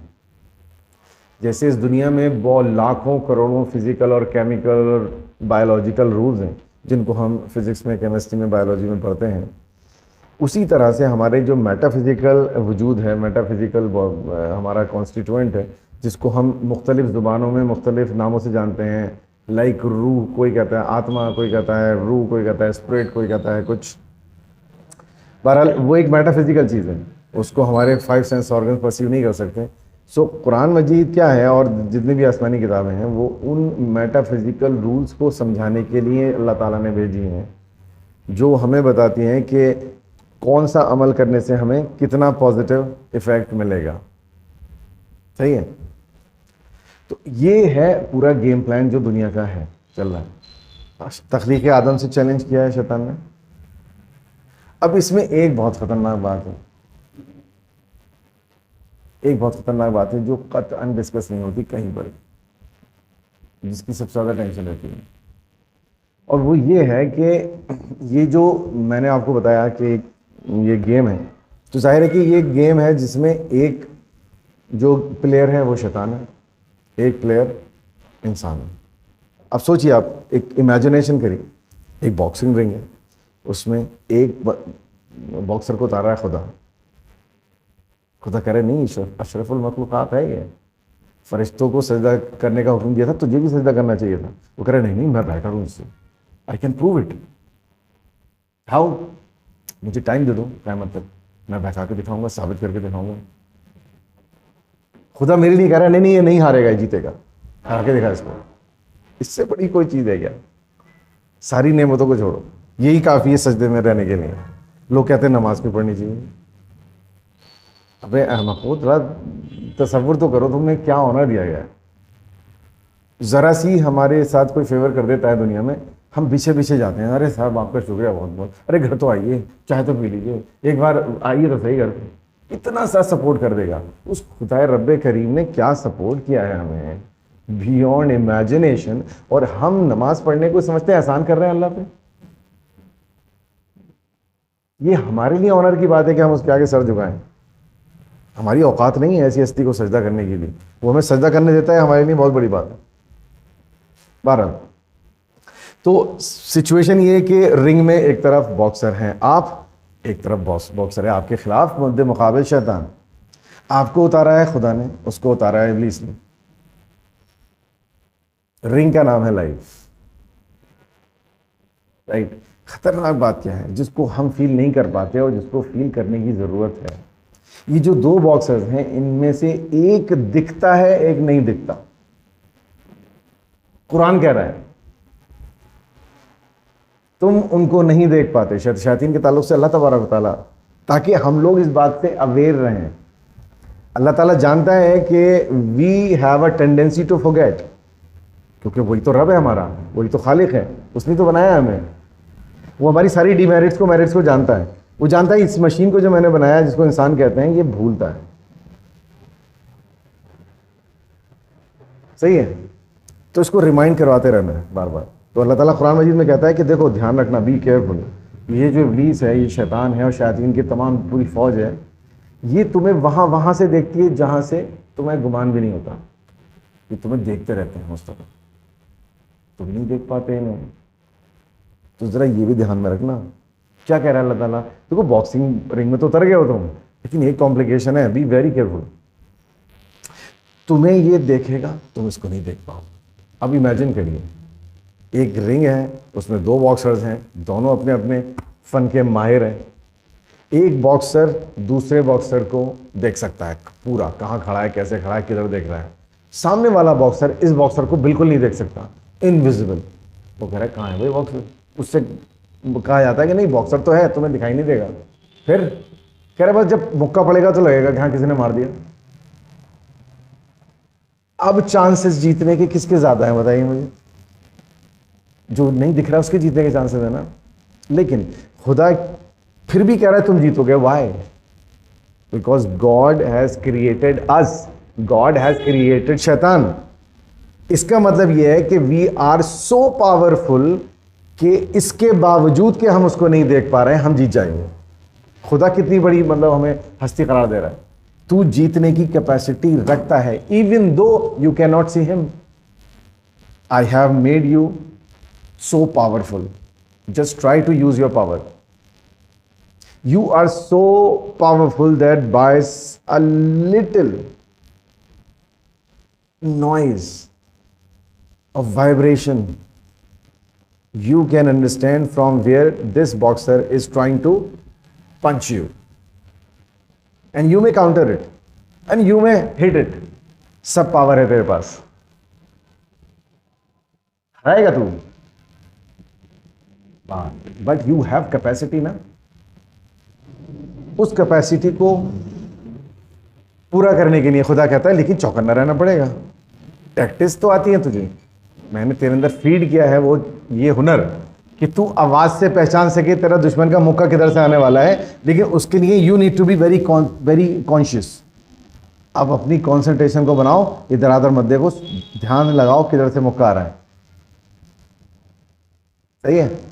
A: जैसे इस दुनिया में बहुत लाखों करोड़ों फिज़िकल और केमिकल और बायोलॉजिकल रूल्स हैं जिनको हम फिज़िक्स में, केमिस्ट्री में, बायोलॉजी में पढ़ते हैं, उसी तरह से हमारे जो मेटाफिज़िकल वजूद है, मेटाफिज़िकल हमारा कॉन्स्टिट्यूएंट है, जिसको हम मुख्तलिफ़ ज़ुबानों में मुख्तलिफ़ नामों से जानते हैं, लाइक रूह कोई कहता है, आत्मा कोई कहता है, रूह कोई कहता है, स्पिरिट कोई कहता है, कुछ। बहरहाल वो एक मेटाफिज़िकल चीज़ है, उसको हमारे 5 सेंस ऑर्गन परसीव नहीं कर सकते। सो कुरान मजीद क्या है और जितनी भी आसमानी किताबें हैं वो उन मेटाफिज़िकल रूल्स को समझाने के लिए अल्लाह ताला ने भेजी हैं, जो हमें बताती हैं कि कौन सा अमल करने से हमें कितना पॉजिटिव इफ़ेक्ट मिलेगा। सही है। तो ये है पूरा गेम प्लान जो दुनिया का है, चल रहा है। तख्लीक़ आदम से चैलेंज किया है शैतान ने। अब इसमें एक बहुत ख़तरनाक बात है, एक बहुत ख़तरनाक बात है जो कतअन डिस्कस नहीं होती कहीं पर, जिसकी सबसे ज़्यादा टेंशन रहती है, और वो ये है कि ये जो मैंने आपको बताया कि ये गेम है, तो जाहिर है कि ये गेम है जिसमें एक जो प्लेयर है वो शैतान है, एक प्लेयर इंसान है। अब सोचिए, आप एक इमेजिनेशन करिए, एक बॉक्सिंग रिंग है, उसमें एक बॉक्सर को उतारा है खुदा। खुदा कह रहे नहीं, अशरफुल मखलूक़ात है ये, फरिश्तों को सजदा करने का हुक्म दिया था, तुझे भी सजदा करना चाहिए था। वो कह रहे नहीं नहीं, मैं बेटर हूँ इससे, I can prove it. How? मुझे टाइम दे दो, क्या मतलब, मैं बहका के दिखाऊंगा, साबित करके दिखाऊंगा। खुदा मेरे लिए कह रहा है नहीं नहीं, ये नहीं हारेगा, ये जीतेगा, हार के दिखा इसको। इससे बड़ी कोई चीज़ है क्या? सारी नेमतों को छोड़ो, यही काफ़ी है सजदे में रहने के लिए। लोग कहते हैं नमाज भी पढ़नी चाहिए। अबे अहमको, थोड़ा तसव्वुर तो करो, तुमने क्या ऑनर दिया गया है। ज़रा सी हमारे साथ कोई फेवर कर देता है दुनिया में, हम पीछे पीछे जाते हैं, अरे साहब आपका शुक्रिया बहुत बहुत, अरे घर तो आइए, चाय तो पी लीजिए, एक बार आइए तो सही घर पे। इतना सा सपोर्ट कर देगा। उस खुदाए रब्बे करीम ने क्या सपोर्ट किया है हमें, बियॉन्ड इमेजिनेशन। और हम नमाज पढ़ने को समझते हैं आसान कर रहे हैं अल्लाह पे। ये हमारे लिए ऑनर की बात है कि हम उसके आगे सर झुकाएं। हमारी औकात नहीं है ऐसी हस्ती को सजदा करने के लिए, वो हमें सजदा करने देता है, हमारे लिए बहुत बड़ी बात है। 12 तो सिचुएशन ये है कि रिंग में एक तरफ बॉक्सर हैं आप, एक तरफ बॉक्सर है आपके खिलाफ, मुद्दे मुकाबिल शैतान। आपको उतारा है खुदा ने, उसको उतारा है इब्लीस ने। रिंग का नाम है लाइफ, राइट। खतरनाक बात क्या है, जिसको हम फील नहीं कर पाते और जिसको फील करने की जरूरत है। ये जो दो बॉक्सर्स हैं, इनमें से एक दिखता है, एक नहीं दिखता। कुरान कह रहा है तुम उनको नहीं देख पाते, शैतान के ताल्लुक से अल्लाह तबारक व तआला, ताकि हम लोग इस बात से अवेयर रहें। अल्लाह ताला जानता है कि we have a tendency to forget, क्योंकि वही तो रब है हमारा, वही तो खालिक है, उसने तो बनाया हमें। वो हमारी सारी डिमेरिट्स को मेरिट्स को जानता है। वो जानता है इस मशीन को जो मैंने बनाया, जिसको इंसान कहते हैं, ये भूलता है। सही है, तो इसको रिमाइंड करवाते रहना है बार बार। तो अल्लाह ताला कुरान मजीद में कहता है कि देखो, ध्यान रखना, बी केयरफुल। ये जो इब्लीस है, ये शैतान है और शैतान की तमाम पूरी फौज है, ये तुम्हें वहां से देखती है जहां से तुम्हें गुमान भी नहीं होता। ये तुम्हें देखते रहते हैं मुस्तक़िल, तुम नहीं देख पाते इन्हें। तो जरा ये भी ध्यान में रखना। क्या कह रहा है अल्लाह ताला, देखो बॉक्सिंग रिंग में तो उतर गए हो तुम, लेकिन एक कॉम्प्लिकेशन है, बी वेरी केयरफुल। तुम्हें ये देखेगा, तुम इसको नहीं देख पाओ। अब इमेजिन करिए, एक रिंग है, उसमें दो बॉक्सर्स हैं, दोनों अपने अपने फन के माहिर हैं। एक बॉक्सर दूसरे बॉक्सर को देख सकता है पूरा, कहाँ खड़ा है, कैसे खड़ा है, किधर देख रहा है। सामने वाला बॉक्सर इस बॉक्सर को बिल्कुल नहीं देख सकता, इनविजिबल। वो कह रहा है कहाँ है भाई बॉक्सर। उससे कहा जाता है कि नहीं बॉक्सर तो है, तुम्हें दिखाई नहीं देगा। फिर कह रहा बस जब मुक्का पड़ेगा तो लगेगा कि हाँ किसी ने मार दिया। अब चांसेस जीतने के किसके ज्यादा हैं बताइए मुझे? जो नहीं दिख रहा उसके जीतने के चांसेस है ना। लेकिन खुदा फिर भी कह रहा है तुम जीतोगे। Why? Because God has created us, God has created शैतान। इसका मतलब यह है कि वी आर सो पावरफुल कि इसके बावजूद कि हम उसको नहीं देख पा रहे हैं हम जीत जाएंगे। खुदा कितनी बड़ी मतलब हमें हस्ती करार दे रहा है, तू जीतने की कैपेसिटी रखता है, even though you can not see him. I have made you so powerful, just try to use your power. You are so powerful that by a little noise of vibration, you can understand from where this boxer is trying to punch you. And you may counter it. And you may hit it. सब पावर है तेरे पास, हराएगा तू, but you have capacity ना। उस कैपेसिटी को पूरा करने के लिए खुदा कहता है लेकिन चौकन्ना रहना पड़ेगा। टैक्टिस तो आती है तुझे, मैंने तेरे अंदर फीड किया है वो ये हुनर कि तू आवाज से पहचान सके तेरा दुश्मन का मुक्का किधर से आने वाला है, लेकिन उसके लिए you need to be very conscious. अब अपनी कॉन्सेंट्रेशन को बनाओ, इधर उधर मत देखो, ध्यान लगाओ किधर से मुक्का आ रहा है। सही है।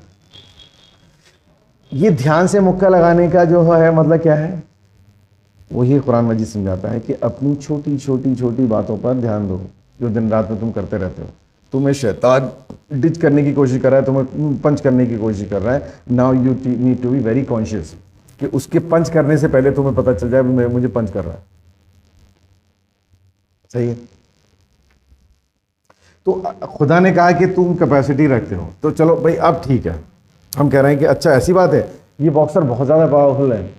A: ये ध्यान से मुक्का लगाने का जो है मतलब क्या है, वही कुरान मजीद समझाता है कि अपनी छोटी छोटी छोटी बातों पर ध्यान दो जो दिन रात में तुम करते रहते हो। तुम्हें शैतान डिच करने की कोशिश कर रहा है, तुम्हें पंच करने की कोशिश कर रहा है। Now you need to be very conscious कि उसके पंच करने से पहले तुम्हें पता चल जाए मुझे पंच कर रहा है। सही है। तो खुदा ने कहा कि तुम कैपेसिटी रखते हो, तो चलो भाई अब ठीक है, हम कह रहे हैं कि अच्छा ऐसी बात है ये बॉक्सर बहुत ज़्यादा पावरफुल है।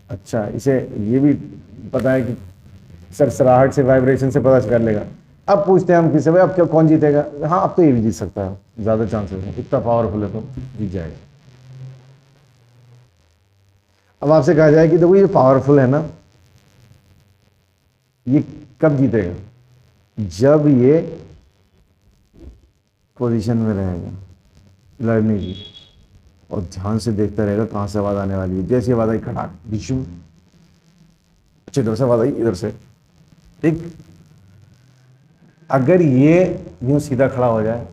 A: अच्छा इसे ये भी पता है कि सरसराहट से वाइब्रेशन से पता कर लेगा। अब पूछते हैं हम किसी भाई अब क्या कौन जीतेगा, हाँ अब तो ये भी जीत सकता है, ज़्यादा चांसेस है, इतना पावरफुल है तो जीत जाएगा। अब आपसे कहा जाए कि देखो ये पावरफुल है ना, ये कब जीतेगा, जब ये पोजीशन में रहेगा लड़ने की और ध्यान से देखता रहेगा कहाँ से आवाज़ आने वाली है। जैसी आवाज़ आई खटाक बिशू, अच्छी इधर से आवाज़ आई इधर से, ठीक। अगर ये यूं सीधा खड़ा हो जाए,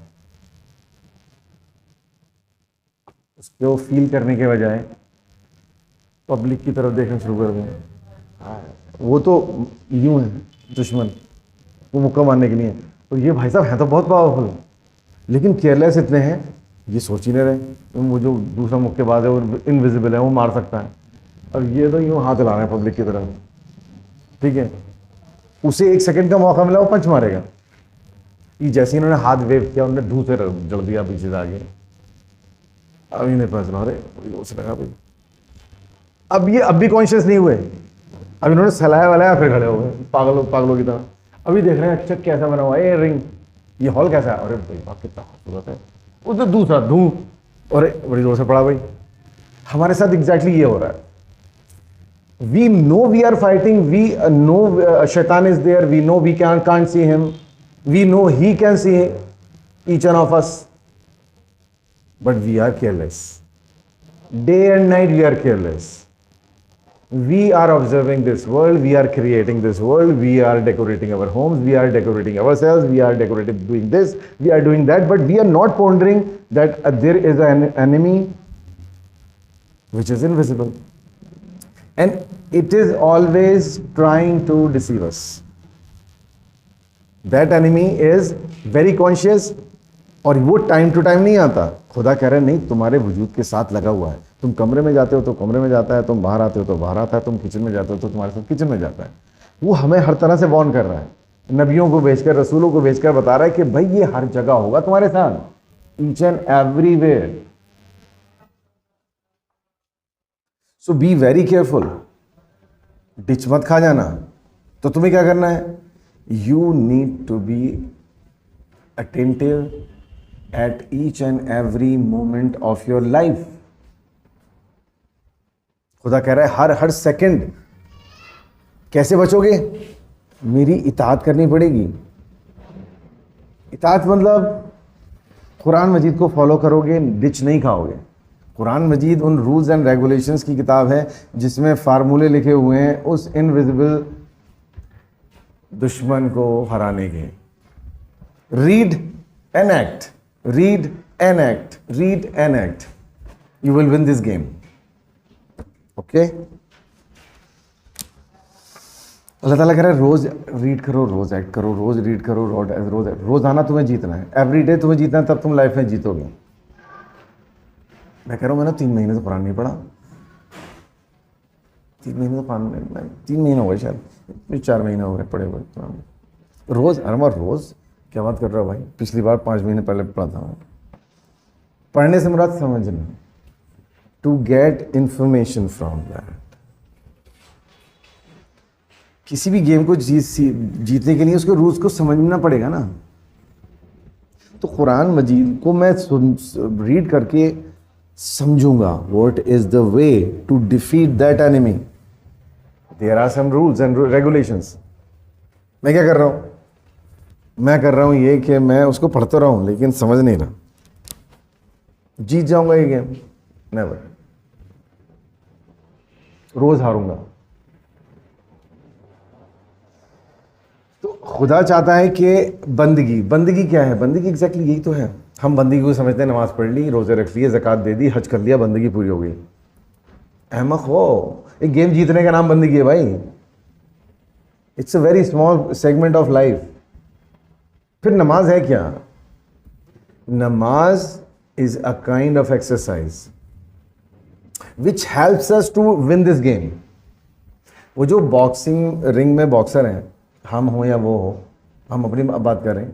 A: उसको फील करने के बजाय पब्लिक की तरफ देखना शुरू कर दें, वो तो यूं है दुश्मन, वो मुक्का मारने के लिए। तो ये भाई साहब है तो बहुत पावरफुल, लेकिन केयरलेस इतने हैं ये सोच ही नहीं रहे वो जो दूसरा मुक्केबाज है वो इनविजिबल है, वो मार सकता है, और ये तो यूं हाथ हिला रहे हैं पब्लिक की तरफ, ठीक है। उसे एक सेकंड का मौका मिला वो पंच मारेगा। ये जैसे इन्होंने हाथ वेव किया उन्होंने धूल से जड़ दिया पीछे से आगे, अब इन्हें पता चला अरे उसे लगा भाई, अब ये अब भी कॉन्शियस नहीं हुए, अब इन्होंने सलाया वलाया फिर खड़े हो गए पागलों की तरह। अभी देख रहे हैं अच्छा कैसा बना हुआ है ये रिंग, ये हॉल कैसा है, अरे भाई वाह कितना खूबसूरत है, उधर दूसरा धूम और बड़ी जोर से पड़ा भाई। हमारे साथ एग्जैक्टली ये हो रहा है। We know we are fighting, we know शैतान is there, we know we can't see him, we know he can see each one of us, but we are careless. Day and night we are careless. We are observing this world, we are creating this world, we are decorating our homes, we are decorating ourselves, we are decorating doing this, we are doing that, but we are not pondering that there is an enemy which is invisible. And it is always trying to deceive us. That enemy is very conscious और वो टाइम टू टाइम नहीं आता। खुदा कह रहे नहीं तुम्हारे वजूद के साथ लगा हुआ है, तुम कमरे में जाते हो तो कमरे में जाता है, तुम बाहर आते हो तो बाहर आता है, तुम किचन में जाते हो तो तुम्हारे साथ किचन में जाता है। वो हमें हर तरह से वार्न कर रहा है, नबियों को भेजकर रसूलों को भेजकर बता रहा है कि भाई ये हर जगह होगा तुम्हारे साथ, each and everywhere. So be very careful, ditch मत खा जाना। तो तुम्हें क्या करना है, you need to be attentive at each and every moment of your life. खुदा कह रहा है हर सेकंड। कैसे बचोगे, मेरी इताअत करनी पड़ेगी। इताअत मतलब कुरान मजीद को फॉलो करोगे, डिच नहीं खाओगे। कुरान मजीद उन रूल्स एंड रेगुलेशंस की किताब है जिसमें फार्मूले लिखे हुए हैं उस इनविजिबल दुश्मन को हराने के। Read and act, read an act, read an act, you will win this game. Okay? अल्लाह ताला कह रहा है रोज रीड करो, रोज एक्ट करो, रोज रीड करो, रोजाना तुम्हें जीतना है, एवरी डे तुम्हें जीतना है, तब तुम लाइफ में जीतोगे। मैं कह रहा हूँ मैंने 3 महीने से कुरान नहीं पढ़ा, 3 महीने तो 3 महीने हो गए शायद, 4 महीने हो गए पढ़े हुए कुरान। रोज, अरे रोज क्या बात कर रहा हो भाई, पिछली बार 5 महीने पहले पढ़ा था मैं। पढ़ने से मुराद समझना, to get information from that. किसी भी गेम को जीतने के लिए उसके रूल्स को समझना पड़ेगा ना। तो कुरान मजीद को मैं रीड करके समझूंगा, what is the way to defeat that enemy, there are some rules and regulations. मैं क्या कर रहा हूं, मैं कर रहा हूं ये कि मैं उसको पढ़ता रहा हूं लेकिन समझ नहीं रहा। जीत जाऊंगा ये गेम? नेवर। रोज हारूंगा। तो खुदा चाहता है कि बंदगी क्या है? बंदगी एग्जैक्टली यही तो है। हम बंदगी को समझते हैं, नमाज पढ़ ली, रोजे रख लिए, ज़कात दे दी, हज कर लिया, बंदगी पूरी हो गई। अहमक हो, एक गेम जीतने का नाम बंदगी है भाई। It's a very small segment of life. फिर नमाज है क्या? नमाज is a kind of exercise which helps us to win this game. वो जो बॉक्सिंग रिंग में बॉक्सर हैं, हम हो या वो हो, हम अपनी बात करें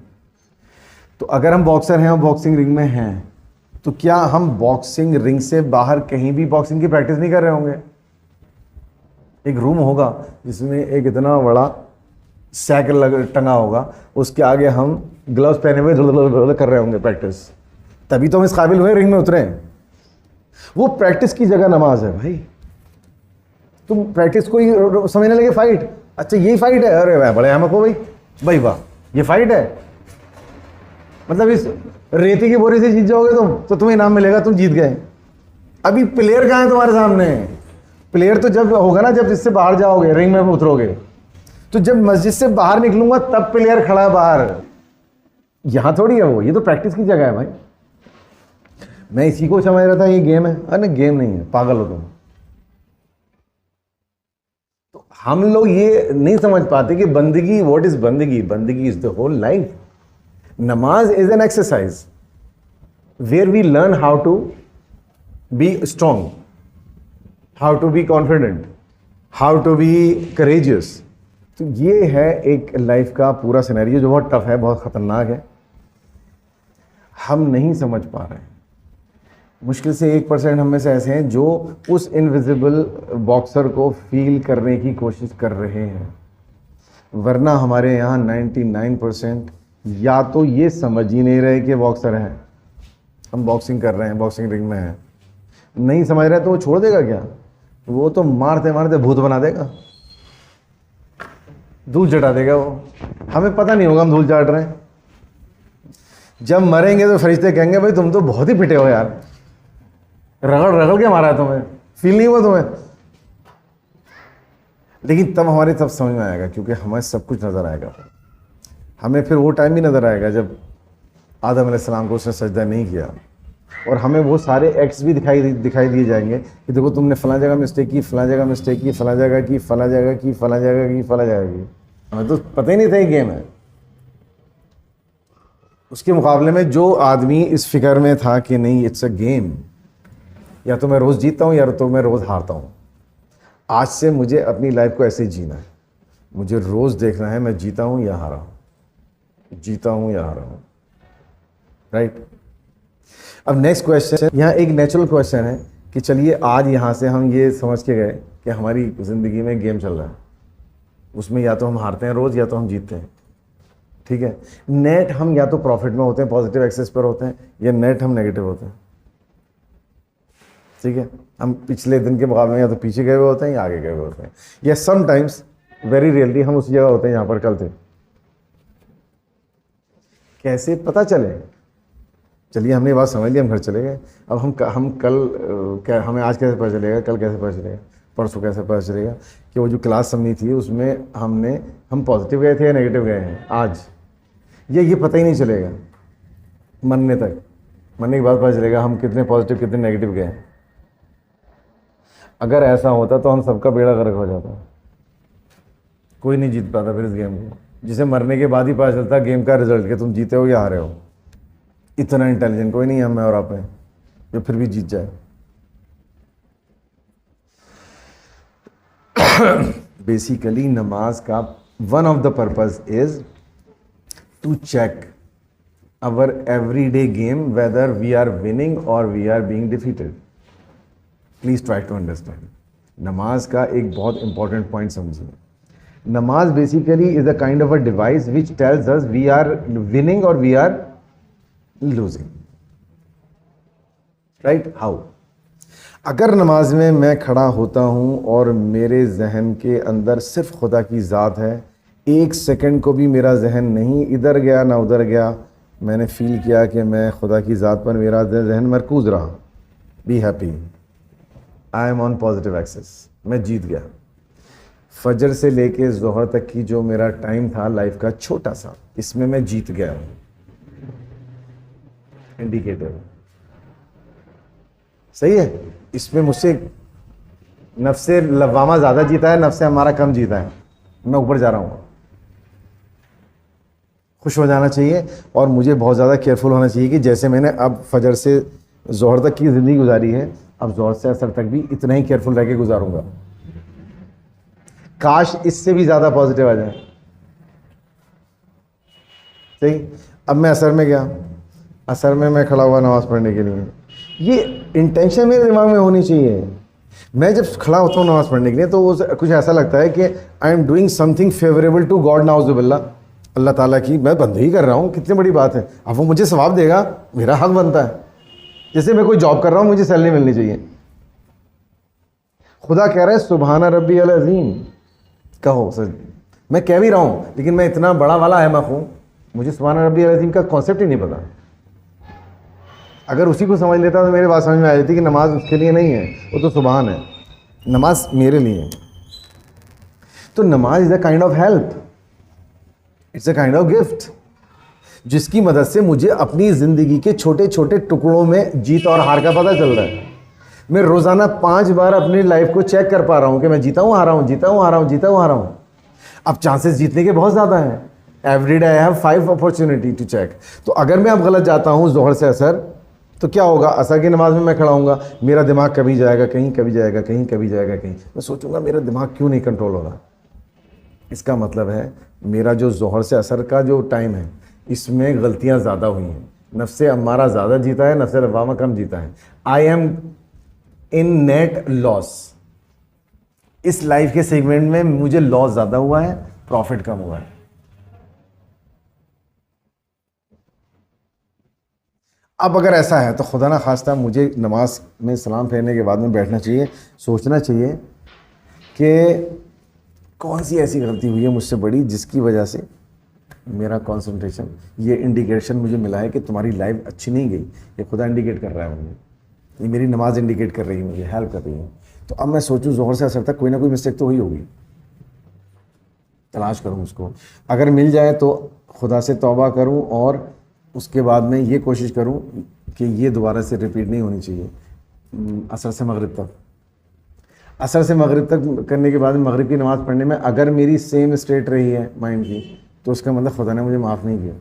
A: तो अगर हम बॉक्सर हैं और बॉक्सिंग रिंग में हैं, तो क्या हम बॉक्सिंग रिंग से बाहर कहीं भी बॉक्सिंग की प्रैक्टिस नहीं कर रहे होंगे? एक रूम होगा जिसमें एक इतना बड़ा साइकिल टंगा होगा, उसके आगे हम ग्लव्स पहने हुए कर रहे होंगे प्रैक्टिस, तभी तो हम इस काबिल हुए रिंग में उतरे। वो प्रैक्टिस की जगह नमाज है भाई। तुम प्रैक्टिस को ही समझने लगे फाइट, अच्छा यही फाइट है, अरे वाह बड़े अहमक हो भाई वाह ये फाइट है। मतलब इस रेती की बोरी से जीत जाओगे तुम तो तुम्हें इनाम मिलेगा, तुम जीत गए। अभी प्लेयर कहाँ है तुम्हारे सामने? प्लेयर तो जब होगा ना, जब इससे बाहर जाओगे, रिंग में उतरोगे, तो जब मस्जिद से बाहर निकलूंगा तब प्लेयर खड़ा है बाहर। यहां थोड़ी है वो, ये तो प्रैक्टिस की जगह है भाई। मैं इसी को समझ रहा था ये गेम है, अरे गेम नहीं है, पागल हो तुम। तो हम लोग ये नहीं समझ पाते कि बंदगी, व्हाट इज बंदगी? बंदगी इज द होल लाइफ। नमाज is an exercise where we learn how to be strong, how to be confident, how to be courageous. तो ये है एक लाइफ का पूरा सिनेरियो जो बहुत टफ है, बहुत खतरनाक है। हम नहीं समझ पा रहे हैं। मुश्किल से 1% हम में से ऐसे हैं जो उस इनविजिबल बॉक्सर को फील करने की कोशिश कर रहे हैं, वरना हमारे यहाँ 99% या तो ये समझ ही नहीं रहे कि बॉक्सर है, हम बॉक्सिंग कर रहे हैं, बॉक्सिंग रिंग में हैं, नहीं समझ रहे तो वो छोड़ देगा क्या? वो तो मारते मारते भूत बना देगा, धूल चटा देगा वो, हमें पता नहीं होगा हम धूल चाट रहे हैं। जब मरेंगे तो फरिश्ते कहेंगे भाई तुम तो बहुत ही पिटे हो यार, रगड़ रगड़ के मारा है तुम्हें, फील नहीं हुआ तुम्हें? लेकिन तब हमारे तब समझ में आएगा, क्योंकि हमें सब कुछ नजर आएगा। हमें फिर वो टाइम भी नजर आएगा जब आदम अलैहिस्सलाम को उसने सजदा नहीं किया, और हमें वो सारे एक्ट्स भी दिखाई दिए जाएंगे कि देखो तुमने फला जगह मिस्टेक की, फला जगह मिस्टेक की, फला जगह की, फला जगह की, फला जगह की, फला जगह की। हमें तो पता ही नहीं था ये गेम है। उसके मुकाबले में जो आदमी इस फिक्र में था कि नहीं इट्स अ गेम, या तो मैं रोज़ जीतता हूँ या तो मैं रोज़ हारता हूँ, आज से मुझे अपनी लाइफ को ऐसे ही जीना है। मुझे रोज़ देखना है मैं जीता हूँ या हारा हूँ, जीता हूँ या हारा हूँ। राइट। अब नेक्स्ट क्वेश्चन, यहाँ एक नेचुरल क्वेश्चन है कि चलिए आज यहाँ से हम ये समझ के गए कि हमारी ज़िंदगी में गेम चल रहा है, उसमें या तो हम हारते हैं रोज़ या तो हम जीतते हैं। ठीक है। नेट हम या तो प्रॉफिट में होते हैं, पॉजिटिव एक्सेस पर होते हैं, या नेट हम नेगेटिव होते हैं। ठीक है। हम पिछले दिन के मुकाबले में या तो पीछे गए हुए होते हैं या आगे गए हुए होते हैं, या समटाइम्स वेरी रियरली हम उसी जगह होते हैं जहाँ पर कल थे। कैसे पता चले? चलिए हमने ये बात समझ ली, हम घर चले गए। अब हम कल हमें आज कैसे पता चलेगा, कल कैसे पता चलेगा, परसों कैसे पता चलेगा कि वो जो क्लास समनी थी उसमें हम पॉजिटिव गए थे या नेगेटिव गए हैं आज? ये पता ही नहीं चलेगा मरने तक। मरने के बाद पता चलेगा हम कितने पॉजिटिव कितने नेगेटिव गए। अगर ऐसा होता तो हम सबका बेड़ा गर्क हो जाता, कोई नहीं जीत पाता फिर इस गेम को। जिसे मरने के बाद ही पता चलता गेम का रिजल्ट कि तुम जीते हो या हारे हो। इतना इंटेलिजेंट कोई नहीं है हम में और आप में जो फिर भी जीत जाए। बेसिकली नमाज का one of the purpose is to check our everyday game whether we are winning or we are being defeated. Please try to understand. नमाज का एक बहुत important point समझिए। नमाज basically is a kind of a device which tells us we are winning or we are losing. Right? How? अगर नमाज में मैं खड़ा होता हूँ और मेरे जहन के अंदर सिर्फ खुदा की ज़ात है, एक सेकंड को भी मेरा जहन नहीं इधर गया ना उधर गया, मैंने फील किया कि मैं खुदा की ज़ात पर मेरा जहन मरकूज़ रहा, be happy, I am on positive access, मैं जीत गया। फजर से लेके ज़ोहर तक की जो मेरा टाइम था लाइफ का छोटा सा, इसमें मैं जीत गया हूँ। इंडिकेटर सही है। इसमें मुझसे नफ्से लवामा ज़्यादा जीता है, नफ्से हमारा कम जीता है, मैं ऊपर जा रहा हूँ। खुश हो जाना चाहिए और मुझे बहुत ज़्यादा केयरफुल होना चाहिए कि जैसे मैंने अब फजर से ज़ोहर तक की ज़िंदगी गुजारी है, अब ज़ोहर से असर तक भी इतना ही केयरफुल रह के गुजारूंगा। काश इससे भी ज़्यादा पॉजिटिव आ जाए। सही। अब मैं असर में गया, असर में मैं खड़ा हुआ नमाज़ पढ़ने के लिए, ये इंटेंशन मेरे दिमाग में होनी चाहिए। मैं जब खड़ा होता हूँ नमाज़ पढ़ने के लिए तो कुछ ऐसा लगता है कि I am doing something favourable to God, नाउज़ुबिल्लाह, अल्लाह ताला की मैं बंदगी कर रहा हूँ, कितनी बड़ी बात है। अब वो मुझे सवाब देगा, मेरा हक बनता है। जैसे मैं कोई जॉब कर रहा हूँ, मुझे सैलरी मिलनी चाहिए। खुदा कह रहा है सुबहाना रब्बी अल अज़ीम, कहो सर, मैं कह भी रहा हूँ लेकिन मैं इतना बड़ा वाला अहमक हूँ, मुझे सुबहाना रब्बी अल अज़ीम का कॉन्सेप्ट ही नहीं पता। अगर उसी को समझ लेता तो मेरी बात समझ में आ जाती कि नमाज उसके लिए नहीं है, वो तो सुबहान है, नमाज मेरे लिए है। तो नमाज is a kind of help, it's a kind of gift, जिसकी मदद से मुझे अपनी ज़िंदगी के छोटे छोटे टुकड़ों में जीत और हार का पता चल रहा है। मैं रोज़ाना 5 बार अपनी लाइफ को चेक कर पा रहा हूँ कि मैं जीता हूँ हारा हूँ, जीता हूँ हारा हूँ, जीता हूँ हारा हूँ। अब चांसेस जीतने के बहुत ज़्यादा हैं। Every day I have 5 opportunity to check. तो अगर मैं अब गलत जाता हूँ ज़ोहर से असर, तो क्या होगा? असर की नमाज में मैं खड़ा हूँगा, मेरा दिमाग कभी जाएगा कहीं, कभी जाएगा कहीं, कभी जाएगा कहीं। मैं सोचूंगा मेरा दिमाग क्यों नहीं कंट्रोल हो रहा। इसका मतलब है मेरा जो ज़ोहर से असर का जो टाइम है, इसमें गलतियाँ ज़्यादा हुई हैं। नफ्से अम्मारा ज़्यादा जीता है, नफ्से लवामा कम जीता है। I am in net loss. इस लाइफ के सेगमेंट में मुझे लॉस ज़्यादा हुआ है, प्रॉफिट कम हुआ है। अब अगर ऐसा है तो खुदा ना खास्ता मुझे नमाज में सलाम फेरने के बाद में बैठना चाहिए, सोचना चाहिए कि कौन सी ऐसी गलती हुई है मुझसे बड़ी जिसकी वजह से मेरा कंसंट्रेशन, ये इंडिकेशन मुझे मिला है कि तुम्हारी लाइफ अच्छी नहीं गई। ये खुदा इंडिकेट कर रहा है मुझे, ये मेरी नमाज इंडिकेट कर रही है, मुझे हेल्प कर रही है। तो अब मैं सोचूं ज़ोहर से असर तक कोई ना कोई मिस्टेक तो हुई होगी, तलाश करूं उसको। अगर मिल जाए तो खुदा से तौबा करूं और उसके बाद में ये कोशिश करूं कि ये दोबारा से रिपीट नहीं होनी चाहिए। असर से मगरिब तक, असर से मगरिब तक करने के बाद मगरिब की नमाज़ पढ़ने में अगर मेरी सेम स्टेट रही है माइंड की, तो उसका मतलब खुदा ने मुझे माफ़ नहीं किया।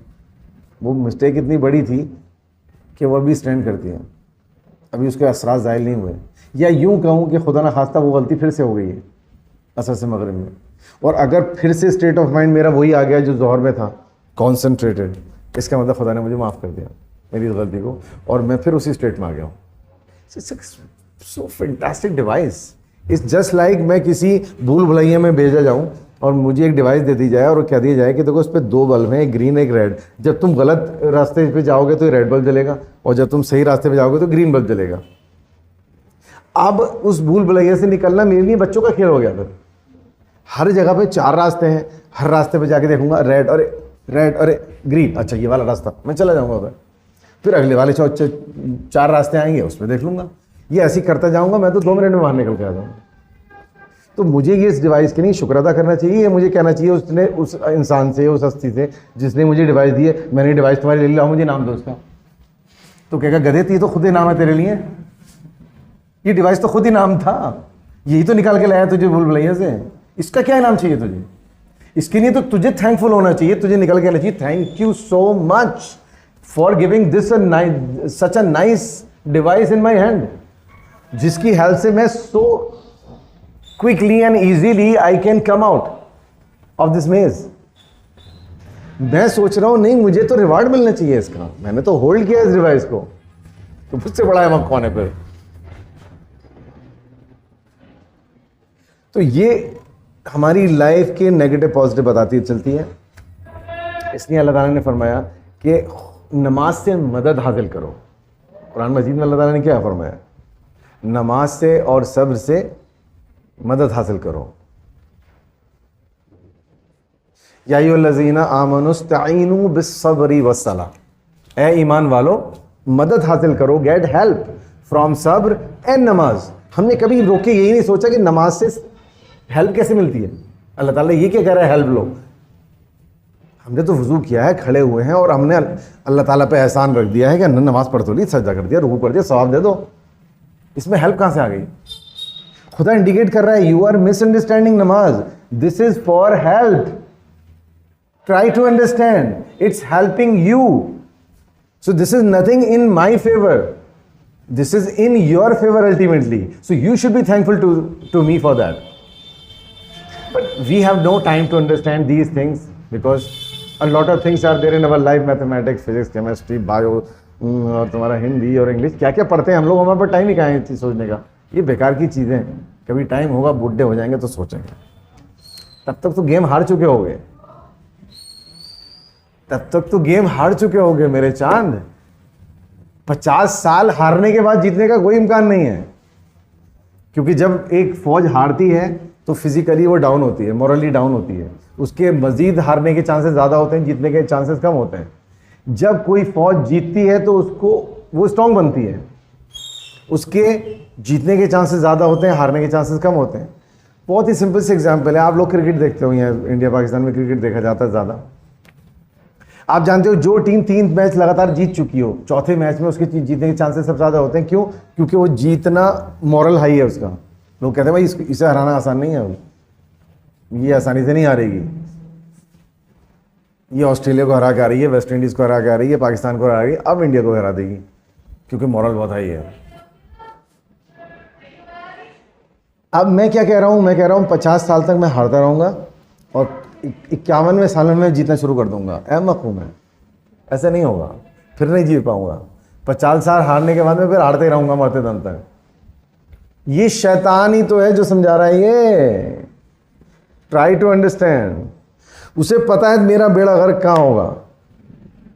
A: वो मिस्टेक इतनी बड़ी थी कि वो अभी स्टैंड करती है, अभी उसके असरात ज़ाहिर नहीं हुए। या यूँ कहूँ कि खुदा ना खास्ता वो गलती फिर से हो गई है असर से मगरिब में, और अगर फिर से स्टेट ऑफ माइंड मेरा वही आ गया जो ज़ोहर में था, कॉन्सनट्रेटेड, इसका मतलब खुदा ने मुझे माफ़ कर दिया मेरी इस गलती को, और मैं फिर उसी स्टेट में आ गया हूँ। सो fantastic device. It's just like मैं किसी भूल भुलैया में भेजा जाऊँ और मुझे एक डिवाइस दे दी जाए और कह दिया जाए कि देखो उस पर 2 बल्ब हैं, एक ग्रीन एक रेड। जब तुम गलत रास्ते पे जाओगे तो रेड बल्ब जलेगा, और जब तुम सही रास्ते पे जाओगे तो ग्रीन बल्ब जलेगा। अब उस भूल भुलैया से निकलना मेरे लिए बच्चों का खेल हो गया। फिर हर जगह पे 4 रास्ते हैं, हर रास्ते पे जाके देखूंगा रेड और ग्रीन, अच्छा ये वाला रास्ता, मैं चला जाऊँगा उधर। फिर अगले वाले 4 रास्ते आएंगे, उसमें देख लूँगा। ये ऐसे करता जाऊँगा, मैं तो 2 मिनट में बाहर निकल के आ जाऊँगा। तो मुझे ये इस डिवाइस के लिए शुक्र अदा करना चाहिए, ये मुझे कहना चाहिए उसने, उस इंसान से, उस हस्ती से जिसने मुझे डिवाइस दी है, मैंने डिवाइस तुम्हारे ले लिया, मुझे नाम दो उसका। तो कहेगा गधे ये तो खुद ही नाम है तेरे लिए, ये डिवाइस तो खुद ही नाम था, यही तो निकाल के लाया तुझे भूल भुलैया से, इसका क्या इनाम चाहिए तुझे? इसके लिए तो तुझे थैंकफुल होना चाहिए, तुझे निकल के आना चाहिए thank you so much for giving this such a nice device in my hand, जिसकी हेल्प से मैं so quickly and easily I can come out of this मेज। मैं सोच रहा हूं नहीं मुझे तो रिवार्ड मिलना चाहिए इसका, मैंने तो होल्ड किया इस डिवाइस को, तो मुझसे बड़ा है कौन है फिर? तो ये हमारी लाइफ के नेगेटिव पॉजिटिव बताती चलती है। इसलिए अल्लाह ताला ने फरमाया कि नमाज से मदद हासिल करो। कुरान मजीद में अल्लाह ताला ने क्या फरमाया? नमाज से और सब्र से मदद हासिल करो। या अय्युहल्लज़ीना आमनुस्तईनु बिस्सब्रि वस्सलाह, ए ईमान वालो मदद हासिल करो, गेट हेल्प फ्रॉम सब्र एंड नमाज। हमने कभी रोक के यही नहीं सोचा कि नमाज से हेल्प कैसे मिलती है। अल्लाह ताला ये क्या कह रहा है हेल्प लो? हमने तो वुजू किया है, खड़े हुए हैं और हमने अल्लाह ताला पे एहसान रख दिया है कि नमाज पढ़ तो ली, सजदा कर दिया, रुकू कर दिया, सवाब दे दो। इसमें हेल्प कहां से आ गई? खुदा इंडिकेट कर रहा है you are misunderstanding namaz, this is for help, try to understand, it's helping you, so this is nothing in my favour, this is in your favour ultimately, so you should be thankful to me for that. But we have no time to understand these things because a lot of things are there in our life, mathematics, physics, chemistry, bio, और तुम्हारा हिंदी और इंग्लिश क्या क्या पढ़ते हैं हम लोग, हमारे पास टाइम ही कहाँ है सोचने का। ये बेकार की चीज़ें हैं, कभी टाइम होगा बुढ़े हो जाएंगे तो सोचेंगे, तब तक तो गेम हार चुके होगे, तब तक तो गेम हार चुके होगे मेरे चांद। 50 साल हारने के बाद जीतने का कोई इम्कान नहीं है, क्योंकि जब एक फौज हारती है तो फिजिकली वो डाउन होती है, मॉरली डाउन होती है, उसके मजीद हारने के चांसेस ज़्यादा होते हैं, जीतने के चांसेस कम होते हैं। जब कोई फौज जीतती है तो उसको वो स्ट्रांग बनती है, उसके जीतने के चांसेस ज़्यादा होते हैं, हारने के चांसेस कम होते हैं। बहुत ही सिंपल से एग्जाम्पल है, आप लोग क्रिकेट देखते हो, यहाँ इंडिया पाकिस्तान में क्रिकेट देखा जाता है ज़्यादा। आप जानते हो जो टीम 3 मैच लगातार जीत चुकी हो, चौथे मैच में उसके जीतने के चांसेस सबसे ज़्यादा होते हैं। क्यों? क्योंकि वो जीतना मॉरल हाई है उसका। लोग कहते हैं भाई इसे हराना आसान नहीं है, ये आसानी से नहीं हारेगी, ये ऑस्ट्रेलिया को हरा के आ रही है, वेस्ट इंडीज़ को हरा के आ रही है, पाकिस्तान को हरा रही है, अब इंडिया को हरा देगी क्योंकि मॉरल बहुत हाई है। अब मैं क्या कह रहा हूँ? मैं कह रहा हूँ 50 साल तक मैं हारता रहूँगा और 51वें साल में मैं जीतना शुरू कर दूंगा। मफहूम है? ऐसे नहीं होगा, फिर नहीं जीत पाऊंगा। 50 साल हारने के बाद में फिर हारते रहूँगा मरते दम तक। ये शैतान ही तो है जो समझा रहा है ये। Try to understand. उसे पता है मेरा बेड़ा गर्क कहाँ होगा,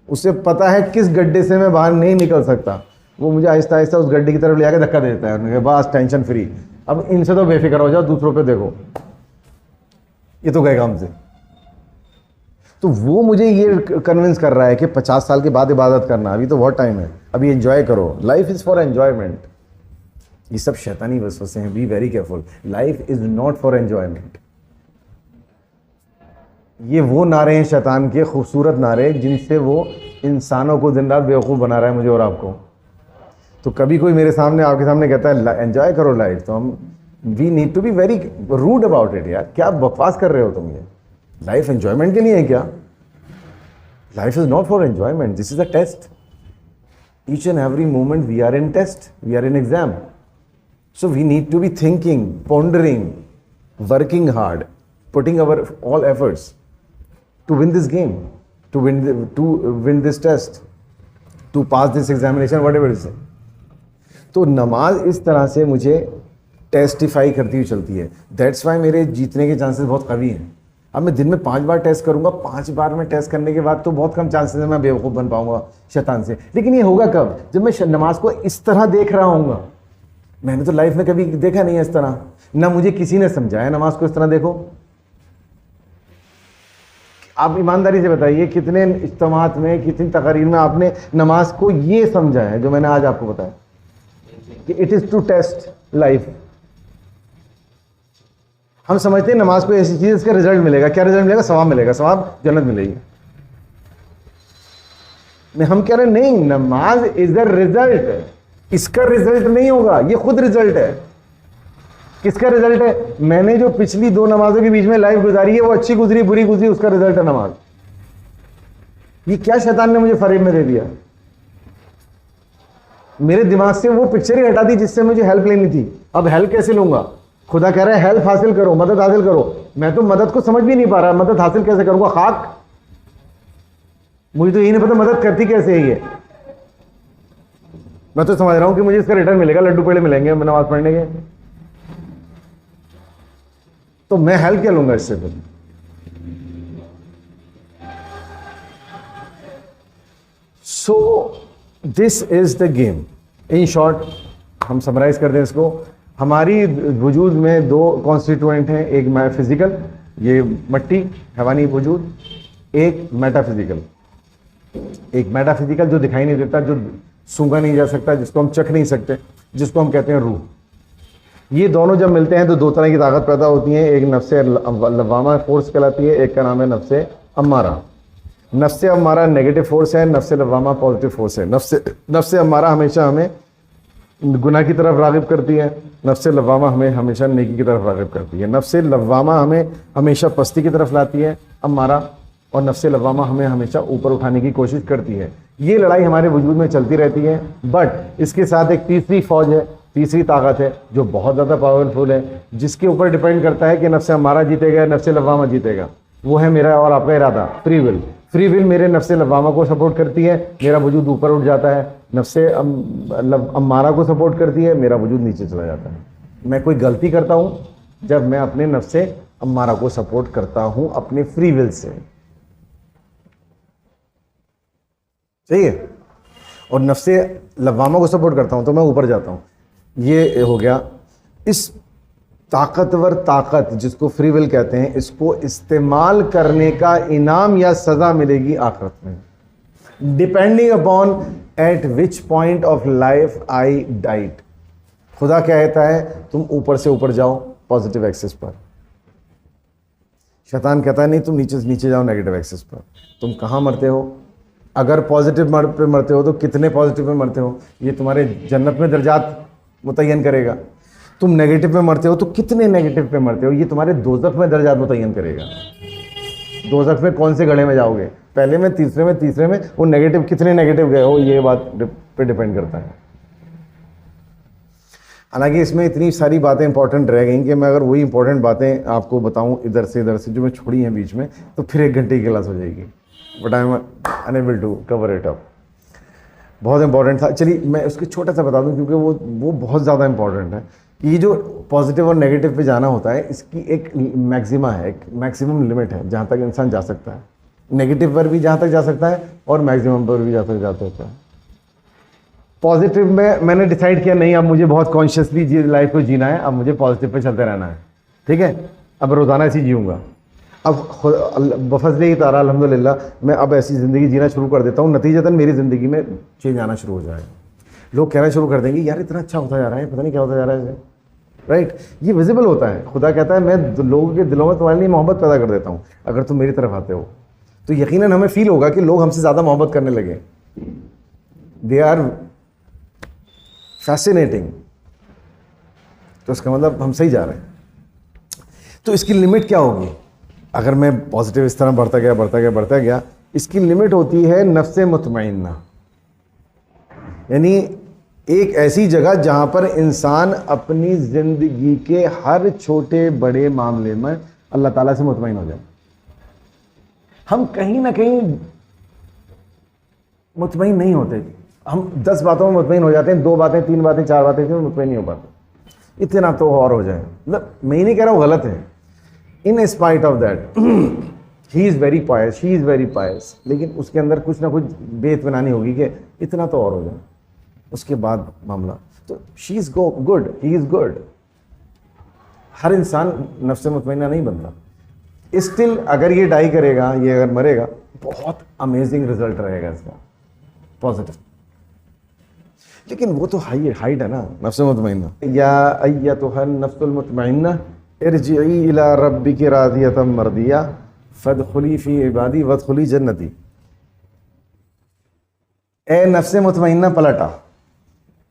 A: उसे पता है किस गड्ढे से मैं बाहर नहीं निकल सकता। वो मुझे आहिस्ता आहिस्ता उस गड्ढे की तरफ ले आके धक्का देता है, उन्होंने कहा बस टेंशन फ्री, अब इनसे तो बेफिक्र हो जाओ, दूसरों पे देखो, ये तो गए काम से। तो वो मुझे ये कन्विंस कर रहा है कि 50 साल के बाद इबादत करना, अभी तो बहुत टाइम है, अभी एंजॉय करो, लाइफ इज़ फॉर एंजॉयमेंट। ये सब शैतानी वसवसे हैं, B very careful. Life is not for enjoyment. ये वो नारे हैं शैतान के, खूबसूरत नारे, जिनसे वो इंसानों को दिन रात बेवकूफ़ बना रहा है, मुझे और आपको। तो कभी कोई मेरे सामने, आपके सामने कहता है एंजॉय करो लाइफ, तो हम we need to be very rude about it. यार क्या बकवास कर रहे हो तुम? ये लाइफ एंजॉयमेंट के लिए है क्या? Life is not for enjoyment, this is a test. Each and every moment we are in test, we are in exam. So we need to be thinking, pondering, working hard, putting our all efforts to win this game, to win this test, to pass this examination, whatever it is. तो नमाज इस तरह से मुझे टेस्टिफाई करती हुई चलती है। दैट्स वाई मेरे जीतने के चांसेस बहुत कवी हैं। अब मैं दिन में 5 बार टेस्ट करूंगा, 5 बार में टेस्ट करने के बाद तो बहुत कम चांसेस है मैं बेवकूफ़ बन पाऊंगा शैतान से। लेकिन ये होगा कब? जब मैं नमाज को इस तरह देख रहा हूँगा। मैंने तो लाइफ में कभी देखा नहीं है इस तरह, ना मुझे किसी ने समझाया नमाज को इस तरह देखो। आप ईमानदारी से बताइए कितने इज्तिमात में, कितनी तकरीर में आपने नमाज को ये समझा है जो मैंने आज आपको बताया कि it is to test life. हम समझते हैं नमाज को ऐसी चीज़, इसका रिजल्ट मिलेगा। क्या रिजल्ट मिलेगा? सवाब मिलेगा, सवाब जन्नत मिलेगी। नहीं, हम कह रहे हैं नहीं, नमाज इज द रिजल्ट, इसका रिजल्ट नहीं होगा, ये खुद रिजल्ट है। किसका रिजल्ट है? मैंने जो पिछली 2 नमाजों के बीच में लाइफ गुजारी है, वो अच्छी गुजरी बुरी गुजरी, उसका रिजल्ट है नमाज। ये क्या शैतान ने मुझे फरेब में दे दिया, मेरे दिमाग से वो पिक्चर ही हटा दी जिससे मुझे हेल्प लेनी थी। अब हेल्प कैसे लूंगा? खुदा कह रहा है हेल्प हासिल करो, मदद हासिल करो। मैं तो मदद को समझ भी नहीं पा रहा, मदद हासिल कैसे करूंगा? खाक, मुझे तो यही नहीं पता मदद करती कैसे है ये। मैं तो समझ रहा हूं कि मुझे इसका रिटर्न मिलेगा, लड्डू पेड़े मिलेंगे नमाज पढ़ने के, तो मैं हेल्प क्या लूंगा इससे फिर? सो this is the game. In short हम समराइज कर दें इसको, हमारी वजूद में 2 कॉन्स्टिट्यूएंट हैं, एक फिजिकल, ये मट्टी हैवानी वजूद, एक मेटाफिजिकल। एक मेटाफिजिकल जो दिखाई नहीं देता, जो सूंघा नहीं जा सकता, जिसको हम चख नहीं सकते, जिसको हम कहते हैं रूह। ये दोनों जब मिलते हैं तो 2 तरह की ताकत पैदा होती है, एक नफ्से लवामा फोर्स कहलाती है, एक का नाम है नफ्से अम्मारा। नफ्से अम्मारा नेगेटिव फोर्स है, नफ्से लवामा पॉजिटिव फोर्स है। नफ्से अम्मारा हमेशा हमें गुनाह की तरफ रागिब करती है, नफ्से लवामा हमें हमेशा नेकी की तरफ रागिब करती है। नफ्से लवामा हमें हमेशा पस्ती की तरफ लाती है अम्मारा, और नफ्से लवामा हमें हमेशा ऊपर उठाने की कोशिश करती है। ये लड़ाई हमारे वजूद में चलती रहती है, बट इसके साथ एक तीसरी फौज है, तीसरी ताकत है जो बहुत ज़्यादा पावरफुल है, जिसके ऊपर डिपेंड करता है कि नफ्से अम्मारा जीतेगा, नफ्से लवामा जीतेगा। वो है मेरा और आपका इरादा, फ्री विल। फ्री विल मेरे नफ्से लवामा को सपोर्ट करती है, मेरा वजूद ऊपर उठ जाता है। नफ्से अम्मारा को सपोर्ट करती है, मेरा वजूद नीचे चला जाता है। मैं कोई गलती करता हूँ जब मैं अपने नफ्से अम्मारा को सपोर्ट करता हूँ अपने फ्री विल से, सही है, और नफ्से लवामा को सपोर्ट करता हूँ तो मैं ऊपर जाता हूँ। ये हो गया। इस ताकतवर ताकत जिसको फ्री विल कहते हैं, इसको इस्तेमाल करने का इनाम या सज़ा मिलेगी आखिरत में, depending upon eight which point of life I diet. खुदा क्या कहता है? तुम ऊपर से ऊपर जाओ पॉजिटिव एक्सिस पर, शैतान कहता है नहीं तुम नीचे से नीचे जाओ नेगेटिव एक्सिस पर। तुम कहाँ मरते हो? अगर पॉजिटिव पे मरते हो तो कितने पॉजिटिव पे मरते हो, ये तुम्हारे जन्नत में दर्जात मुतय्यन करेगा। तुम नेगेटिव पे मरते हो तो कितने नेगेटिव पे मरते हो, ये तुम्हारे दोज़ख में दर्जात मुतय्यन करेगा। दोज़ख में कौन से गड़े में जाओगे, पहले में, तीसरे में, वो नेगेटिव कितने नेगेटिव गए हो, ये बात पे डिपेंड करता है। हालांकि इसमें इतनी सारी बातें इंपॉर्टेंट रह गई कि मैं अगर वही इंपॉर्टेंट बातें आपको बताऊं इधर से जो मैं छोड़ी हैं बीच में, तो फिर 1 घंटे की क्लास हो जाएगी, but I am unable to cover it up. बहुत इंपॉर्टेंट था। चलिए मैं उसको छोटा सा बता दूं क्योंकि वो बहुत ज़्यादा इंपॉर्टेंट है कि ये जो पॉजिटिव और नेगेटिव पे जाना होता है, इसकी एक मैक्सिमा है, एक मैक्सिमम लिमिट है जहाँ तक इंसान जा सकता है। नेगेटिव पर भी जहाँ तक जा सकता है और मैक्सिमम पर भी जा सकता है। पॉजिटिव में मैंने डिसाइड किया नहीं, अब मुझे बहुत कॉन्शियसली लाइफ को जीना है, अब मुझे पॉजिटिव पे चलते रहना है, ठीक है, अब रोज़ाना ऐसी जीऊँगा। अब बफज़ले ही तारा अल्हम्दुलिल्लाह मैं अब ऐसी ज़िंदगी जीना शुरू कर देता हूँ, नतीजतन मेरी ज़िंदगी में चेंज आना शुरू हो जाएगा। लोग कहना शुरू कर देंगे यार इतना अच्छा होता जा रहा है, पता नहीं क्या होता जा रहा है, राइट। ये विजिबल होता है। खुदा कहता है मैं लोगों के दिलों में तुम्हारे लिए मोहब्बत पैदा कर देता हूँ अगर तुम मेरी तरफ आते हो, तो यकीनन हमें फील होगा कि लोग हमसे ज़्यादा मोहब्बत करने लगे। दे आर फैसिनेटिंग, तो इसका मतलब हम सही जा रहे हैं। तो इसकी लिमिट क्या होगी? अगर मैं पॉजिटिव इस तरह बढ़ता गया, इसकी लिमिट होती है नफ्से मुतमइन्ना, यानी एक ऐसी जगह जहां पर इंसान अपनी ज़िंदगी के हर छोटे बड़े मामले में अल्लाह ताला से मुतमइन हो जाए। हम कहीं ना कहीं मुतमइन नहीं होते, हम 10 बातों में मुतमइन हो जाते हैं, 2 बातें, 3 बातें, 4 बातें से मुतमइन नहीं हो पाते। इतना तो और हो जाए, मतलब मैं ही नहीं कह रहा हूँ गलत है, in spite of that he is very Payas, she is very पायस, लेकिन उसके अंदर कुछ ना कुछ बेइत्मीनानी होगी कि इतना तो और हो जाए, उसके बाद मामला। तो she is good, he is good. हर इंसान नफ्स मुतमइन्ना नहीं बनता। स्टिल अगर ये डाई करेगा, ये अगर मरेगा, बहुत अमेजिंग रिजल्ट रहेगा इसका, पॉजिटिव। लेकिन वो तो हाइट है ना नफ्स मुतमइन्ना। या अय्यतुहन नफ्सुल मुतमइन्ना इरजिई इला रब्बिकी रादियतम मर्दिया फदखुली फी इबादी वदखुली जन्नती। ए नफ्से मुतमइन्ना पलटा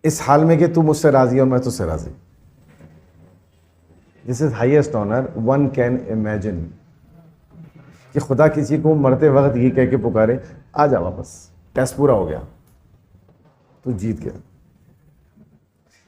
A: इस हाल में कि तू मुझसे राजी और मैं तुझसे राजी। This is highest honour one can imagine, कि खुदा किसी को मरते वक्त ये कह के पुकारे, आ जा वापस, टेस्ट पूरा हो गया, तू जीत गया।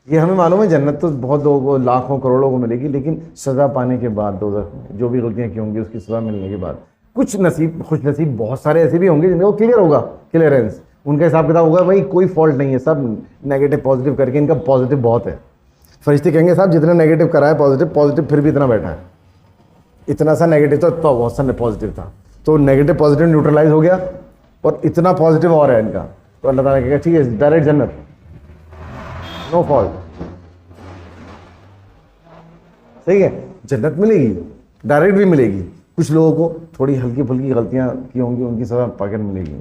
A: ये हमें मालूम है जन्नत तो बहुत लोगों को, लाखों करोड़ों को मिलेगी, लेकिन सज़ा पाने के बाद, दोज़ख में जो भी गलतियां की होंगी उसकी सज़ा मिलने के बाद कुछ नसीब, खुश नसीब बहुत सारे ऐसे भी होंगे जिनको क्लियर होगा, क्लियरेंस, उनका हिसाब किताब होगा, भाई कोई फॉल्ट नहीं है, सब नेगेटिव पॉजिटिव करके इनका पॉजिटिव बहुत है। फरिश्ते कहेंगे साहब जितने नेगेटिव करा है पॉजिटिव, पॉजिटिव फिर भी इतना बैठा है, इतना सा नेगेटिव तो बहुत सा पॉजिटिव था, तो नेगेटिव पॉजिटिव न्यूट्रलाइज हो गया और इतना पॉजिटिव और है इनका, तो अल्लाह ताला कहेगा ठीक है डायरेक्ट जन्नत, नो फॉल्ट। सही है, जन्नत मिलेगी, डायरेक्ट भी मिलेगी। कुछ लोगों को थोड़ी हल्की फुल्की गलतियां की होंगी, उनकी सजा पाकर मिलेगी,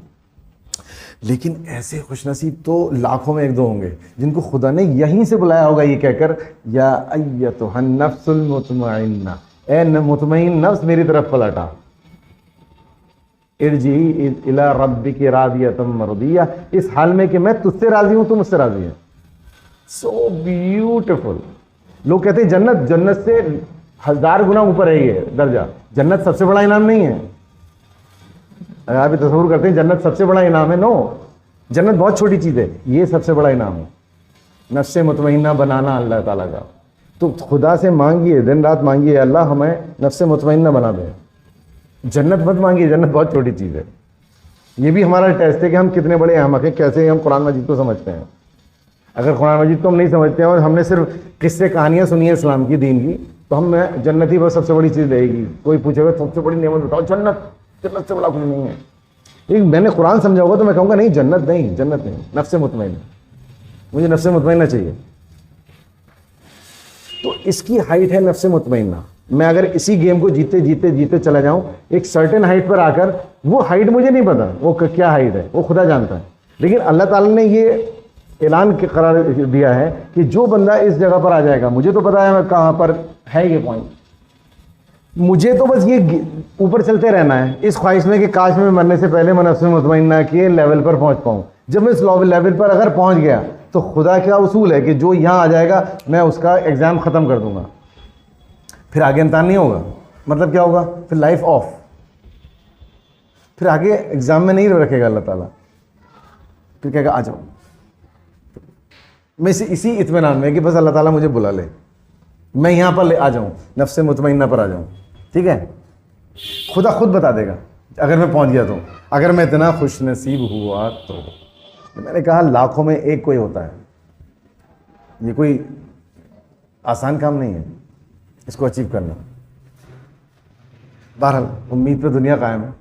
A: लेकिन ऐसे खुशनसीब तो लाखों में एक दो होंगे जिनको खुदा ने यहीं से बुलाया होगा ये कहकर, या अय्यतुहन नफ्सुल मुतमइन्ना, ए मुतमइन नफ्स मेरी तरफ पलटा, इरजी इला रब्बिकी रादियतम मरदिया, इस हाल में कि मैं तुझसे राजी हूं, तू मुझसे राजी है। So beautiful. लोग कहते हैं जन्नत, जन्नत से 1000 गुना ऊपर है ये दर्जा, जन्नत सबसे बड़ा इनाम नहीं है। अगर आप तस्वीर करते हैं जन्नत सबसे बड़ा इनाम है, नो, जन्नत बहुत छोटी चीज़ है, ये सबसे बड़ा इनाम है, नफ्से मुतमइन्ना बनाना अल्लाह ताला का। तो खुदा से मांगिए, दिन रात मांगिए, अल्लाह हमें नफ्से मुतमइन्ना बना दे। जन्नत मत मांगिए, जन्नत बहुत छोटी चीज़ है। ये भी हमारा टेस्ट है कि हम कितने बड़े अहमक हैं, कैसे हम कुरान मजीद को समझते हैं। अगर कुरान मजीद को हम नहीं समझते हैं और हमने सिर्फ किस्से कहानियाँ सुनी है इस्लाम की, दीन की, तो हम जन्नत ही बस सबसे बड़ी चीज़ रहेगी। कोई पूछेगा सबसे बड़ी नेमत बताओ, जन्नत, जन्नत से बड़ा कुछ नहीं है। लेकिन मैंने कुरान समझा होगा तो मैं कहूँगा नहीं, जन्नत नहीं, जन्नत नहीं, नफ्से मुतमइन्ना, मुझे नफ्से मुतमइन्ना चाहिए। तो इसकी हाइट है नफ्से मुतमइन्ना। मैं अगर इसी गेम को जीते जीते जीते चला जाऊं, एक सर्टेन हाइट पर आकर, वो हाइट मुझे नहीं पता वो क्या हाइट है, वो खुदा जानता है, लेकिन अल्लाह ताला ने ये ऐलान के करार दिया है कि जो बंदा इस जगह पर आ जाएगा, मुझे तो पता है मैं कहाँ पर है ये पॉइंट, मुझे तो बस ये ऊपर चलते रहना है इस ख्वाहिश में कि काश मैं मरने से पहले मैं नफ्से मुतमइन्ना के लेवल पर पहुंच पाऊँ। जब मैं इस लेवल पर अगर पहुंच गया तो खुदा का उसूल है कि जो यहाँ आ जाएगा मैं उसका एग्ज़ाम ख़त्म कर दूंगा, फिर आगे इम्तहान नहीं होगा। मतलब क्या होगा, फिर लाइफ ऑफ, फिर आगे एग्ज़ाम में नहीं रखेगा अल्लाह ताला, फिर कहेगा आ जाओ। मैं इसी इत्मीनान में कि बस अल्लाह ताला मुझे बुला ले, मैं यहाँ पर ले आ जाऊँ, नफ्से मुतमइन्ना पर आ जाऊँ, ठीक है। खुदा खुद बता देगा अगर मैं पहुँच गया तो, अगर मैं इतना खुश नसीब हुआ तो। मैंने कहा लाखों में एक कोई होता है, ये कोई आसान काम नहीं है इसको अचीव करना। बहरहाल उम्मीद पे दुनिया कायम है,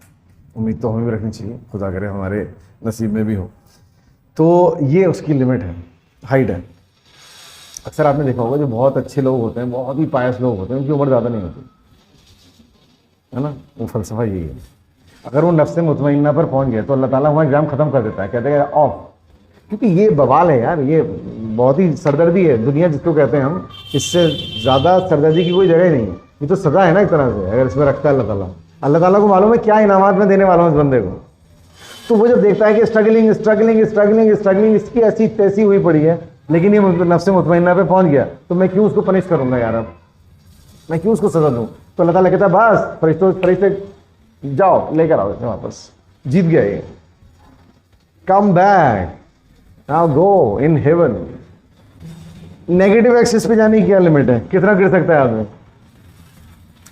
A: उम्मीद तो हमें भी रखनी चाहिए, खुदा करे हमारे नसीब में भी हो। तो ये उसकी लिमिट है, हाइट है। अक्सर आपने देखा होगा जो बहुत अच्छे लोग होते हैं, बहुत ही पायस लोग होते हैं, उनकी उम्र ज़्यादा नहीं होती है ना, वो फ़लसफ़ा यही है। अगर वो नफ्से मुतमइन्ना पर पहुंच गए तो अल्लाह ताला वहाँ एग्ज़ाम ख़त्म कर देता है, कहते हैं ऑफ, क्योंकि ये बवाल है यार, ये बहुत ही सरदर्दी है दुनिया जिसको कहते हैं हम, इससे ज़्यादा सरदर्दी की कोई जगह ही नहीं है। ये तो सज़ा है ना एक तरह से, अगर इसमें रखता है अल्लाह ताला। अल्लाह ताला को मालूम है क्या इनामात में देने वाला हूँ इस बंदे को। तो वो जब देखता है कि स्ट्रगलिंग स्ट्रगलिंग स्ट्रगलिंग स्ट्रगलिंग इसकी ऐसी तैसी हुई पड़ी है, लेकिन ये नफ्से मुतमइन्ना पे पहुंच गया, तो मैं क्यों उसको पनिश करूंगा यार, अब मैं क्यों उसको सजा दूं। तो अल्लाह ताला कहता है बस फरिश्ते जाओ लेकर आओ इसे वापस, जीत गया ये, come back, now go in heaven. Negative axis पे जाने की क्या लिमिट है, कितना गिर सकता है आदमी,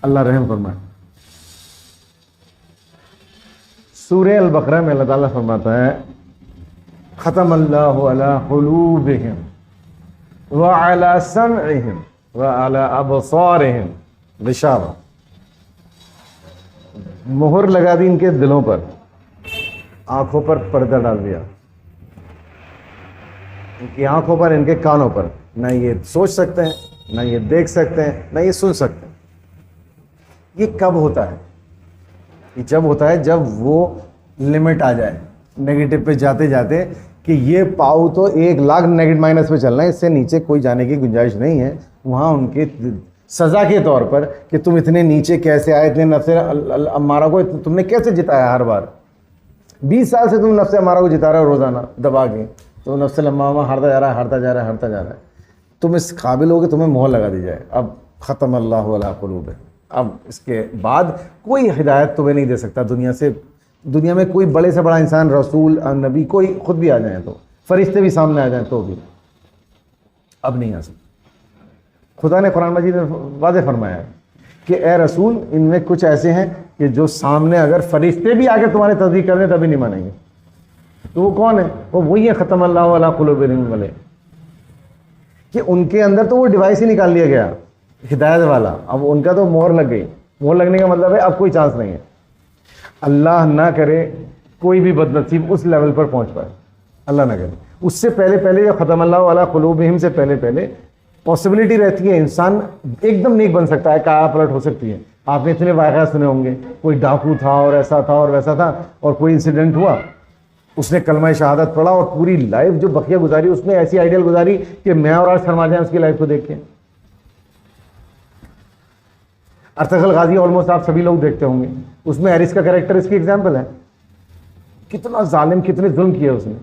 A: अल्लाह रहम फरमाए। सूरह अल बकरा में अल्लाह ताला फरमाता है ख़तम अल्लाहु अला क़ुलूबिहिम व अला समइहिम व अला अबसारिहिम ग़िशावा, मोहर लगा दी इनके दिलों पर, आंखों पर पर्दा डाल दिया, इनकी आंखों पर, इनके कानों पर, ना ये सोच सकते हैं, ना ये देख सकते हैं, ना ये सुन सकते हैं। ये कब होता है, ये जब होता है जब वो लिमिट आ जाए नेगेटिव पे जाते जाते कि ये पाऊ तो 1,00,000 नेगेटिव माइनस पे चलना है, इससे नीचे कोई जाने की गुंजाइश नहीं है। वहाँ उनके सज़ा के तौर पर कि तुम इतने नीचे कैसे आए, इतने नफ्से अम्मारा को तुमने कैसे जिताया हर बार, 20 साल से तुम नफ्स अम्मारा को जिता रहे हो रोजाना दबा के, तो नफ्स लम्मामा हारता जा रहा है, हारता जा रहा है, हारता जा रहा है। तुम इस काबिल हो कि तुम्हें मोहर लगा दी जाए, अब ख़त्म अल्लाहु अला क़ुलूब, अब इसके बाद कोई हिदायत तुम्हें नहीं दे सकता दुनिया से। दुनिया में कोई बड़े से बड़ा इंसान, रसूल, नबी, कोई खुद भी आ जाए, तो फरिश्ते भी सामने आ जाएं तो भी अब नहीं आ सकते। खुदा ने कुरान मजीद में वाज़ेह फरमाया है कि ए रसूल, इनमें कुछ ऐसे हैं कि जो सामने अगर फरिश्ते भी आके तुम्हारी तस्दीक कर दें तभी नहीं मानेंगे। तो वो कौन है? वो वही है ख़त्म अल्लाहु अला क़ुलूबिहिम वाले, कि उनके अंदर तो वो डिवाइस ही निकाल लिया गया हिदायत वाला। अब उनका तो मोहर लग गई। मोहर लगने का मतलब है अब कोई चांस नहीं है। अल्लाह ना करे कोई भी बदनसीब उस लेवल पर पहुंच पाए, अल्लाह ना करे। उससे पहले पहले, जब ख़त्म अल्लाहु अला क़ुलूबिहिम से पहले पहले पॉसिबिलिटी रहती है इंसान एकदम नेक बन सकता है, काया पलट हो सकती है। आपने इतने वाक़या सुने होंगे, कोई डाकू था और ऐसा था और वैसा था, और कोई इंसिडेंट हुआ, उसने कलमा शहादत पढ़ा और पूरी लाइफ जो बकिया गुजारी उसने ऐसी आइडियल गुजारी कि मैं और आज शर्मा जाए उसकी लाइफ को देख के। अर्तगल गाजी ऑलमोस्ट आप सभी लोग देखते होंगे, उसमें हैरिस का कैरेक्टर इसकी एग्जाम्पल है। कितना जालिम, कितने जुल्म किए उसने,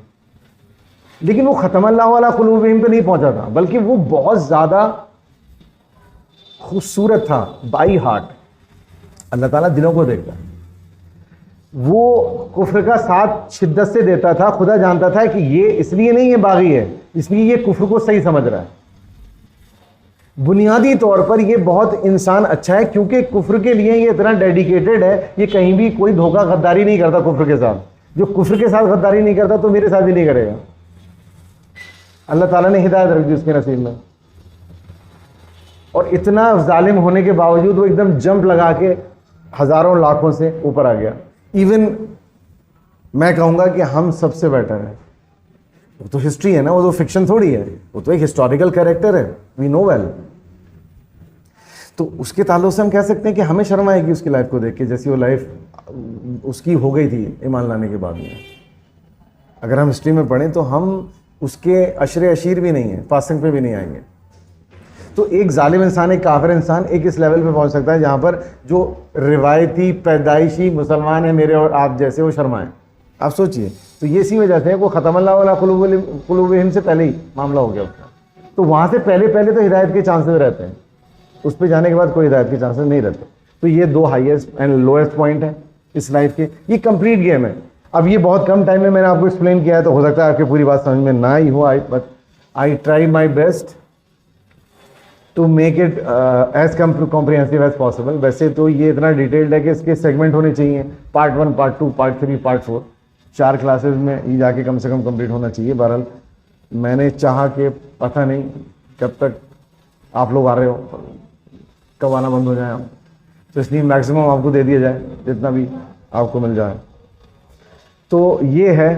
A: लेकिन वो ख़त्म अल्लाहु अला क़ुलूबिहिम पे नहीं पहुंचा था, बल्कि वो बहुत ज़्यादा खूबसूरत था बाई हार्ट। अल्लाह ताला दिलों को देखता है। वो कुफ्र का साथ शिद्दत से देता था। खुदा जानता था कि ये इसलिए नहीं ये बागी है, इसलिए ये कुफ्र को सही समझ रहा है। बुनियादी तौर पर ये बहुत इंसान अच्छा है, क्योंकि कुफ्र के लिए ये इतना डेडिकेटेड है, ये कहीं भी कोई धोखा गद्दारी नहीं करता कुफ्र के साथ। जो कुफ्र के साथ गद्दारी नहीं करता तो मेरे साथ भी नहीं करेगा। अल्लाह ताला ने हिदायत रख दी उसके नसीब में, और इतना जालिम होने के बावजूद वो एकदम जंप लगा के हज़ारों लाखों से ऊपर आ गया। इवन मैं कहूँगा कि हम सबसे बेटर है। वो तो हिस्ट्री है ना, वो तो फिक्शन थोड़ी है, वो तो एक हिस्टोरिकल कैरेक्टर है, वी नो वेल। तो उसके ताल्लुक से हम कह सकते हैं कि हमें शर्म आएगी उसकी लाइफ को देख के, जैसी वो लाइफ उसकी हो गई थी ईमान लाने के बाद में। अगर हम हिस्ट्री में पढ़ें तो हम उसके अशरे अशीर भी नहीं है, पासिंग पे भी नहीं आएंगे। तो एक जालिम इंसान, एक काफिर इंसान एक इस लेवल पे पहुंच सकता है जहां पर जो रिवायती पैदाइशी मुसलमान है मेरे और आप जैसे, वो शर्माएं। आप सोचिए, तो ये इसी वजह से वो ख़त्म अल्लाहु अला क़ुलूबिहिम से पहले ही मामला हो गया उसका। तो वहाँ से पहले पहले तो हिदायत के चांसेस रहते हैं, उस पर जाने के बाद कोई हिदायत के चांसेस नहीं रहते। तो ये दो हाईएस्ट एंड लोएस्ट पॉइंट है इस लाइफ के। ये कंप्लीट गेम है। अब ये बहुत कम टाइम में मैंने आपको एक्सप्लेन किया है, तो हो सकता है आपकी पूरी बात समझ में ना ही हो, but I try my best to make it as comprehensive as possible. वैसे तो ये इतना डिटेल्ड है कि इसके सेगमेंट होने चाहिए, part 1, part 2, part 3, part 4, 4 classes में ये जाके कम से कम कंप्लीट होना चाहिए। बहरहाल मैंने चाहा कि पता नहीं कब तक आप लोग आ रहे हो, कब आना बंद हो जाए आप, तो इसलिए मैक्सिमम आपको दे दिया जाए जितना भी आपको मिल जाए। तो ये है,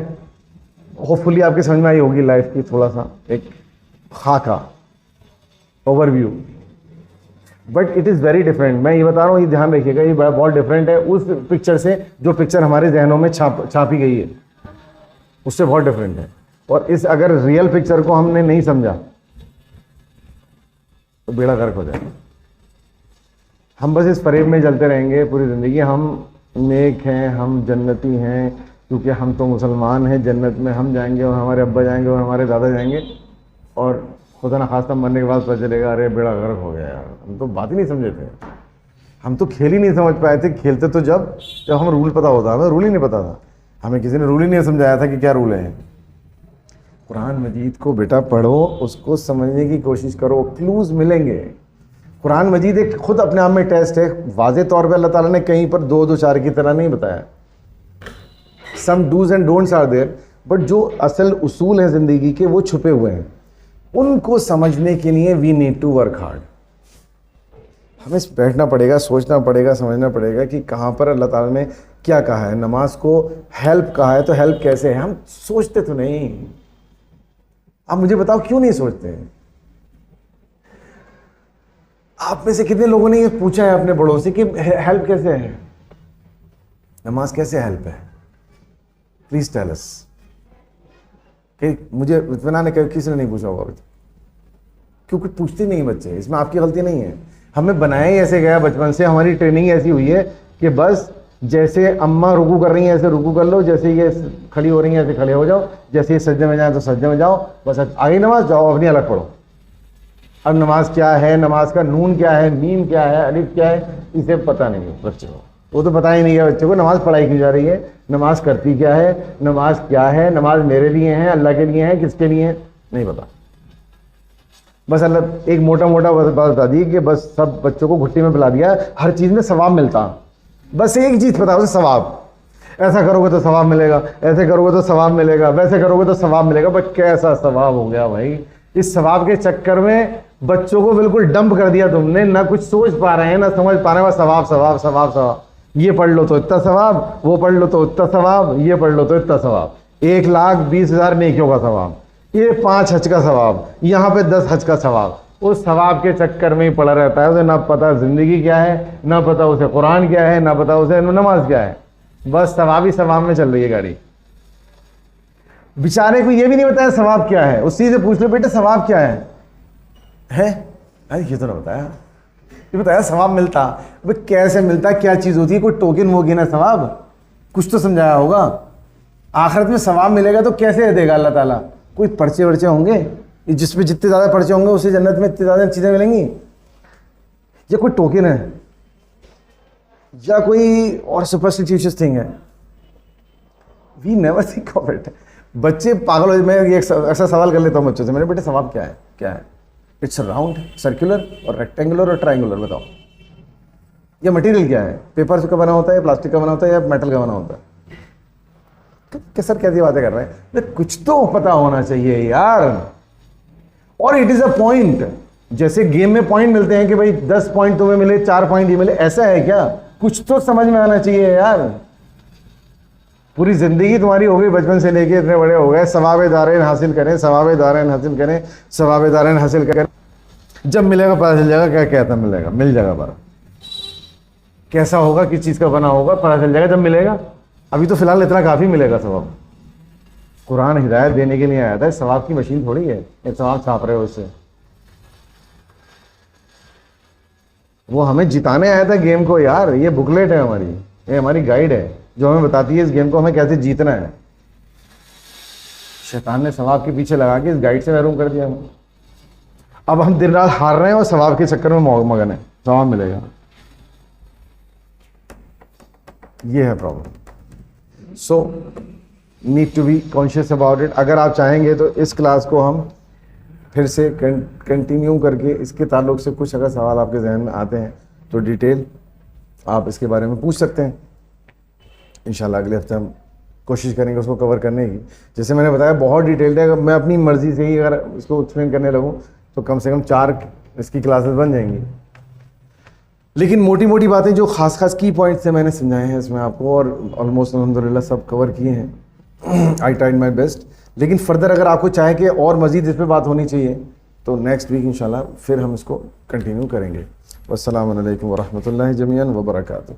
A: होपफुली आपकी समझ में आई होगी लाइफ की थोड़ा सा एक खाका overview, but it is very different. मैं ये बता रहा हूँ, ये ध्यान रखिएगा, ये बहुत डिफरेंट है उस पिक्चर से जो पिक्चर हमारे जहनों में छापी गई है, उससे बहुत डिफरेंट है। और इस अगर रियल पिक्चर को हमने नहीं समझा तो बेड़ा गर्क हो जाएगा। हम बस इस फरेब में चलते रहेंगे पूरी ज़िंदगी, हम नेक हैं, हम जन्नती हैं, क्योंकि हम तो मुसलमान हैं, जन्नत में हम जाएंगे और हमारे अब्बा जाएंगे और हमारे दादा जाएंगे, और खुदा ना खास्ता मरने के बाद पता चलेगा अरे बेड़ा गर्क हो गया यार, हम तो बात ही नहीं समझे थे, हम तो खेल ही नहीं समझ पाए थे। खेलते तो जब हमें रूल पता होता, हमें रूल ही नहीं पता था, हमें किसी ने रूल ही नहीं समझाया था कि क्या रूल है। कुरान मजीद को बेटा पढ़ो, उसको समझने की कोशिश करो, क्लूज़ मिलेंगे। कुरान मजीद एक खुद अपने आप में टेस्ट है। वाज़े तौर पे अल्लाह ताला ने कहीं पर 2 2 4 की तरह नहीं बताया, some dos and don'ts are there, but जो असल उसूल हैं ज़िंदगी के वो छुपे हुए हैं। उनको समझने के लिए we need to work hard. हमें बैठना पड़ेगा, सोचना पड़ेगा, समझना पड़ेगा कि कहाँ पर अल्लाह ताला ने क्या कहा है। नमाज को हेल्प कहा है, तो हेल्प कैसे है, हम सोचते तो नहीं। आप मुझे बताओ क्यों नहीं सोचते हैं? आप में से कितने लोगों ने ये पूछा है अपने बड़ों से कि हेल्प कैसे है, नमाज कैसे हेल्प है? Please tell us. कि मुझे इत्मीनान है किसी ने नहीं पूछा होगा, क्योंकि पूछते नहीं बच्चे, इसमें आपकी गलती नहीं है। हमें बनाया ही ऐसे गया बचपन से, हमारी ट्रेनिंग ऐसी हुई है कि बस जैसे अम्मा रुकू कर रही हैं ऐसे रुकू कर लो, जैसे ये खड़ी हो रही हैं ऐसे खड़े हो जाओ, जैसे ये सजदे में जाए तो सजदे में जाओ, बस आगे नमाज जाओ, अपनी अलग पढ़ो। अब नमाज क्या है, नमाज का नून क्या है, मीम क्या है, अलिफ क्या है, इसे पता नहीं है बच्चे को, वो तो पता ही नहीं है बच्चे को नमाज पढ़ाई क्यों जा रही है, नमाज करती क्या है, नमाज क्या है, नमाज मेरे लिए है, अल्लाह के लिए है, किसके लिए है, नहीं पता। बस अल्लाह एक मोटा मोटा बात बता दी कि बस सब बच्चों को घुट्टी में पिला दिया, हर चीज़ में सवाब मिलता, बस एक चीज़ पता है उसे सवाब, ऐसा करोगे तो सवाब मिलेगा, ऐसे करोगे तो सवाब मिलेगा, वैसे करोगे तो सवाब मिलेगा। बस कैसा सवाब हो गया भाई, इस सवाब के चक्कर में बच्चों को बिल्कुल डंप कर दिया तुमने, ना कुछ सोच पा रहे हैं ना समझ पा रहे हैं, बस सवाब सवाब सवाब सवाब, ये पढ़ लो तो इतना सवाब, वो पढ़ लो तो इतना सवाब, ये पढ़ लो तो इतना सवाब, 1,20,000 नेकियों का सवाब, ये 5 हज का सवाब, यहाँ पे 10 हज का सवाब। उस सवाब के चक्कर में ही पड़ा रहता है, उसे ना पता जिंदगी क्या है, ना पता उसे कुरान क्या है, ना पता उसे नमाज क्या है, बस सवाब ही सवाब में चल रही है गाड़ी। बेचारे को ये भी नहीं बताया सवाब क्या है, उसी से पूछ लो बेटे सवाब क्या है? अरे ये तो ना बताया, ये बताया सवाब मिलता, भाई कैसे मिलता, क्या चीज़ होती है, कोई टोकन वोकन है सवाब, कुछ तो समझाया होगा। आखिरत में सवाब मिलेगा तो कैसे देगा अल्लाह ताला, कोई पर्चे वर्चे होंगे जिसपे जितने ज़्यादा पर्चे होंगे उसे जन्नत में इतनी ज़्यादा चीज़ें मिलेंगी, या कोई टोकन है या कोई और सुपरस्टिटिशियस थिंग है? We never think of it. बच्चे पागल हो, मैं ये ऐसा सवाल कर लेता हूँ बच्चों से, मेरे बेटे सवाब क्या है, क्या है? इट्स राउंड, सर्कुलर और रेक्टेंगुलर और ट्राइंगुलर, बताओ। ये मटेरियल क्या है, पेपर का बना होता है, प्लास्टिक का बना होता है, या मेटल का बना होता है? कि सर कैसी बातें कर रहे हैं, कुछ तो पता होना चाहिए यार। और इट इज अ पॉइंट, जैसे गेम में पॉइंट मिलते हैं कि भाई 10 पॉइंट तुम्हें मिले, 4 पॉइंट ही मिले, ऐसा है क्या? कुछ तो समझ में आना चाहिए यार। पूरी जिंदगी तुम्हारी हो गई, बचपन से लेके इतने बड़े हो गए, सवाब दारैन हासिल करें, सवाब दारैन हासिल करें, सवाब दारैन हासिल करें, जब मिलेगा पता चल जाएगा क्या कहता मिलेगा, मिल जाएगा पर कैसा होगा, किस चीज़ का बना होगा, पता चल जाएगा जब मिलेगा। अभी तो फिलहाल इतना काफ़ी मिलेगा सवाब। कुरान हिदायत देने के लिए आया था, सवाब की मशीन थोड़ी है ये सवाब छाप रहे हो उससे। वो हमें जिताने आया था गेम को यार, ये बुकलेट है हमारी, ये हमारी गाइड है जो हमें बताती है इस गेम को हमें कैसे जीतना है। शैतान ने सवाब के पीछे लगा के इस गाइड से महरूम कर दिया हमें। अब हम दिन रात हार रहे हैं और सवाब के चक्कर में मगन है, सवाब मिलेगा, ये है problem. So need to be conscious about it. अगर आप चाहेंगे तो इस क्लास को हम फिर से कंटिन्यू करके इसके ताल्लुक से कुछ अगर सवाल आपके जहन में आते हैं तो डिटेल आप इसके बारे में पूछ सकते हैं। इंशाल्लाह अगले हफ्ते हम कोशिश करेंगे उसको कवर करने की। जैसे मैंने बताया बहुत डिटेल्ड है, मैं अपनी मर्ज़ी से ही अगर इसको एक्सप्लेन करने लगूँ तो कम से कम 4 इसकी क्लासेस बन जाएंगी। लेकिन मोटी मोटी बातें जो खास की पॉइंट्स से मैंने समझाए हैं इसमें आपको, और ऑलमोस्ट अल्हम्दुलिल्लाह सब कवर किए हैं। I tried my best. लेकिन फर्दर अगर आपको चाहे कि और मज़ीद इस पर बात होनी चाहिए तो नेक्स्ट वीक इंशाल्लाह फिर हम इसको कंटिन्यू करेंगे। वस्सलामु अलैकुम वरहमतुल्लाहि जमीअन व बरकातुहू।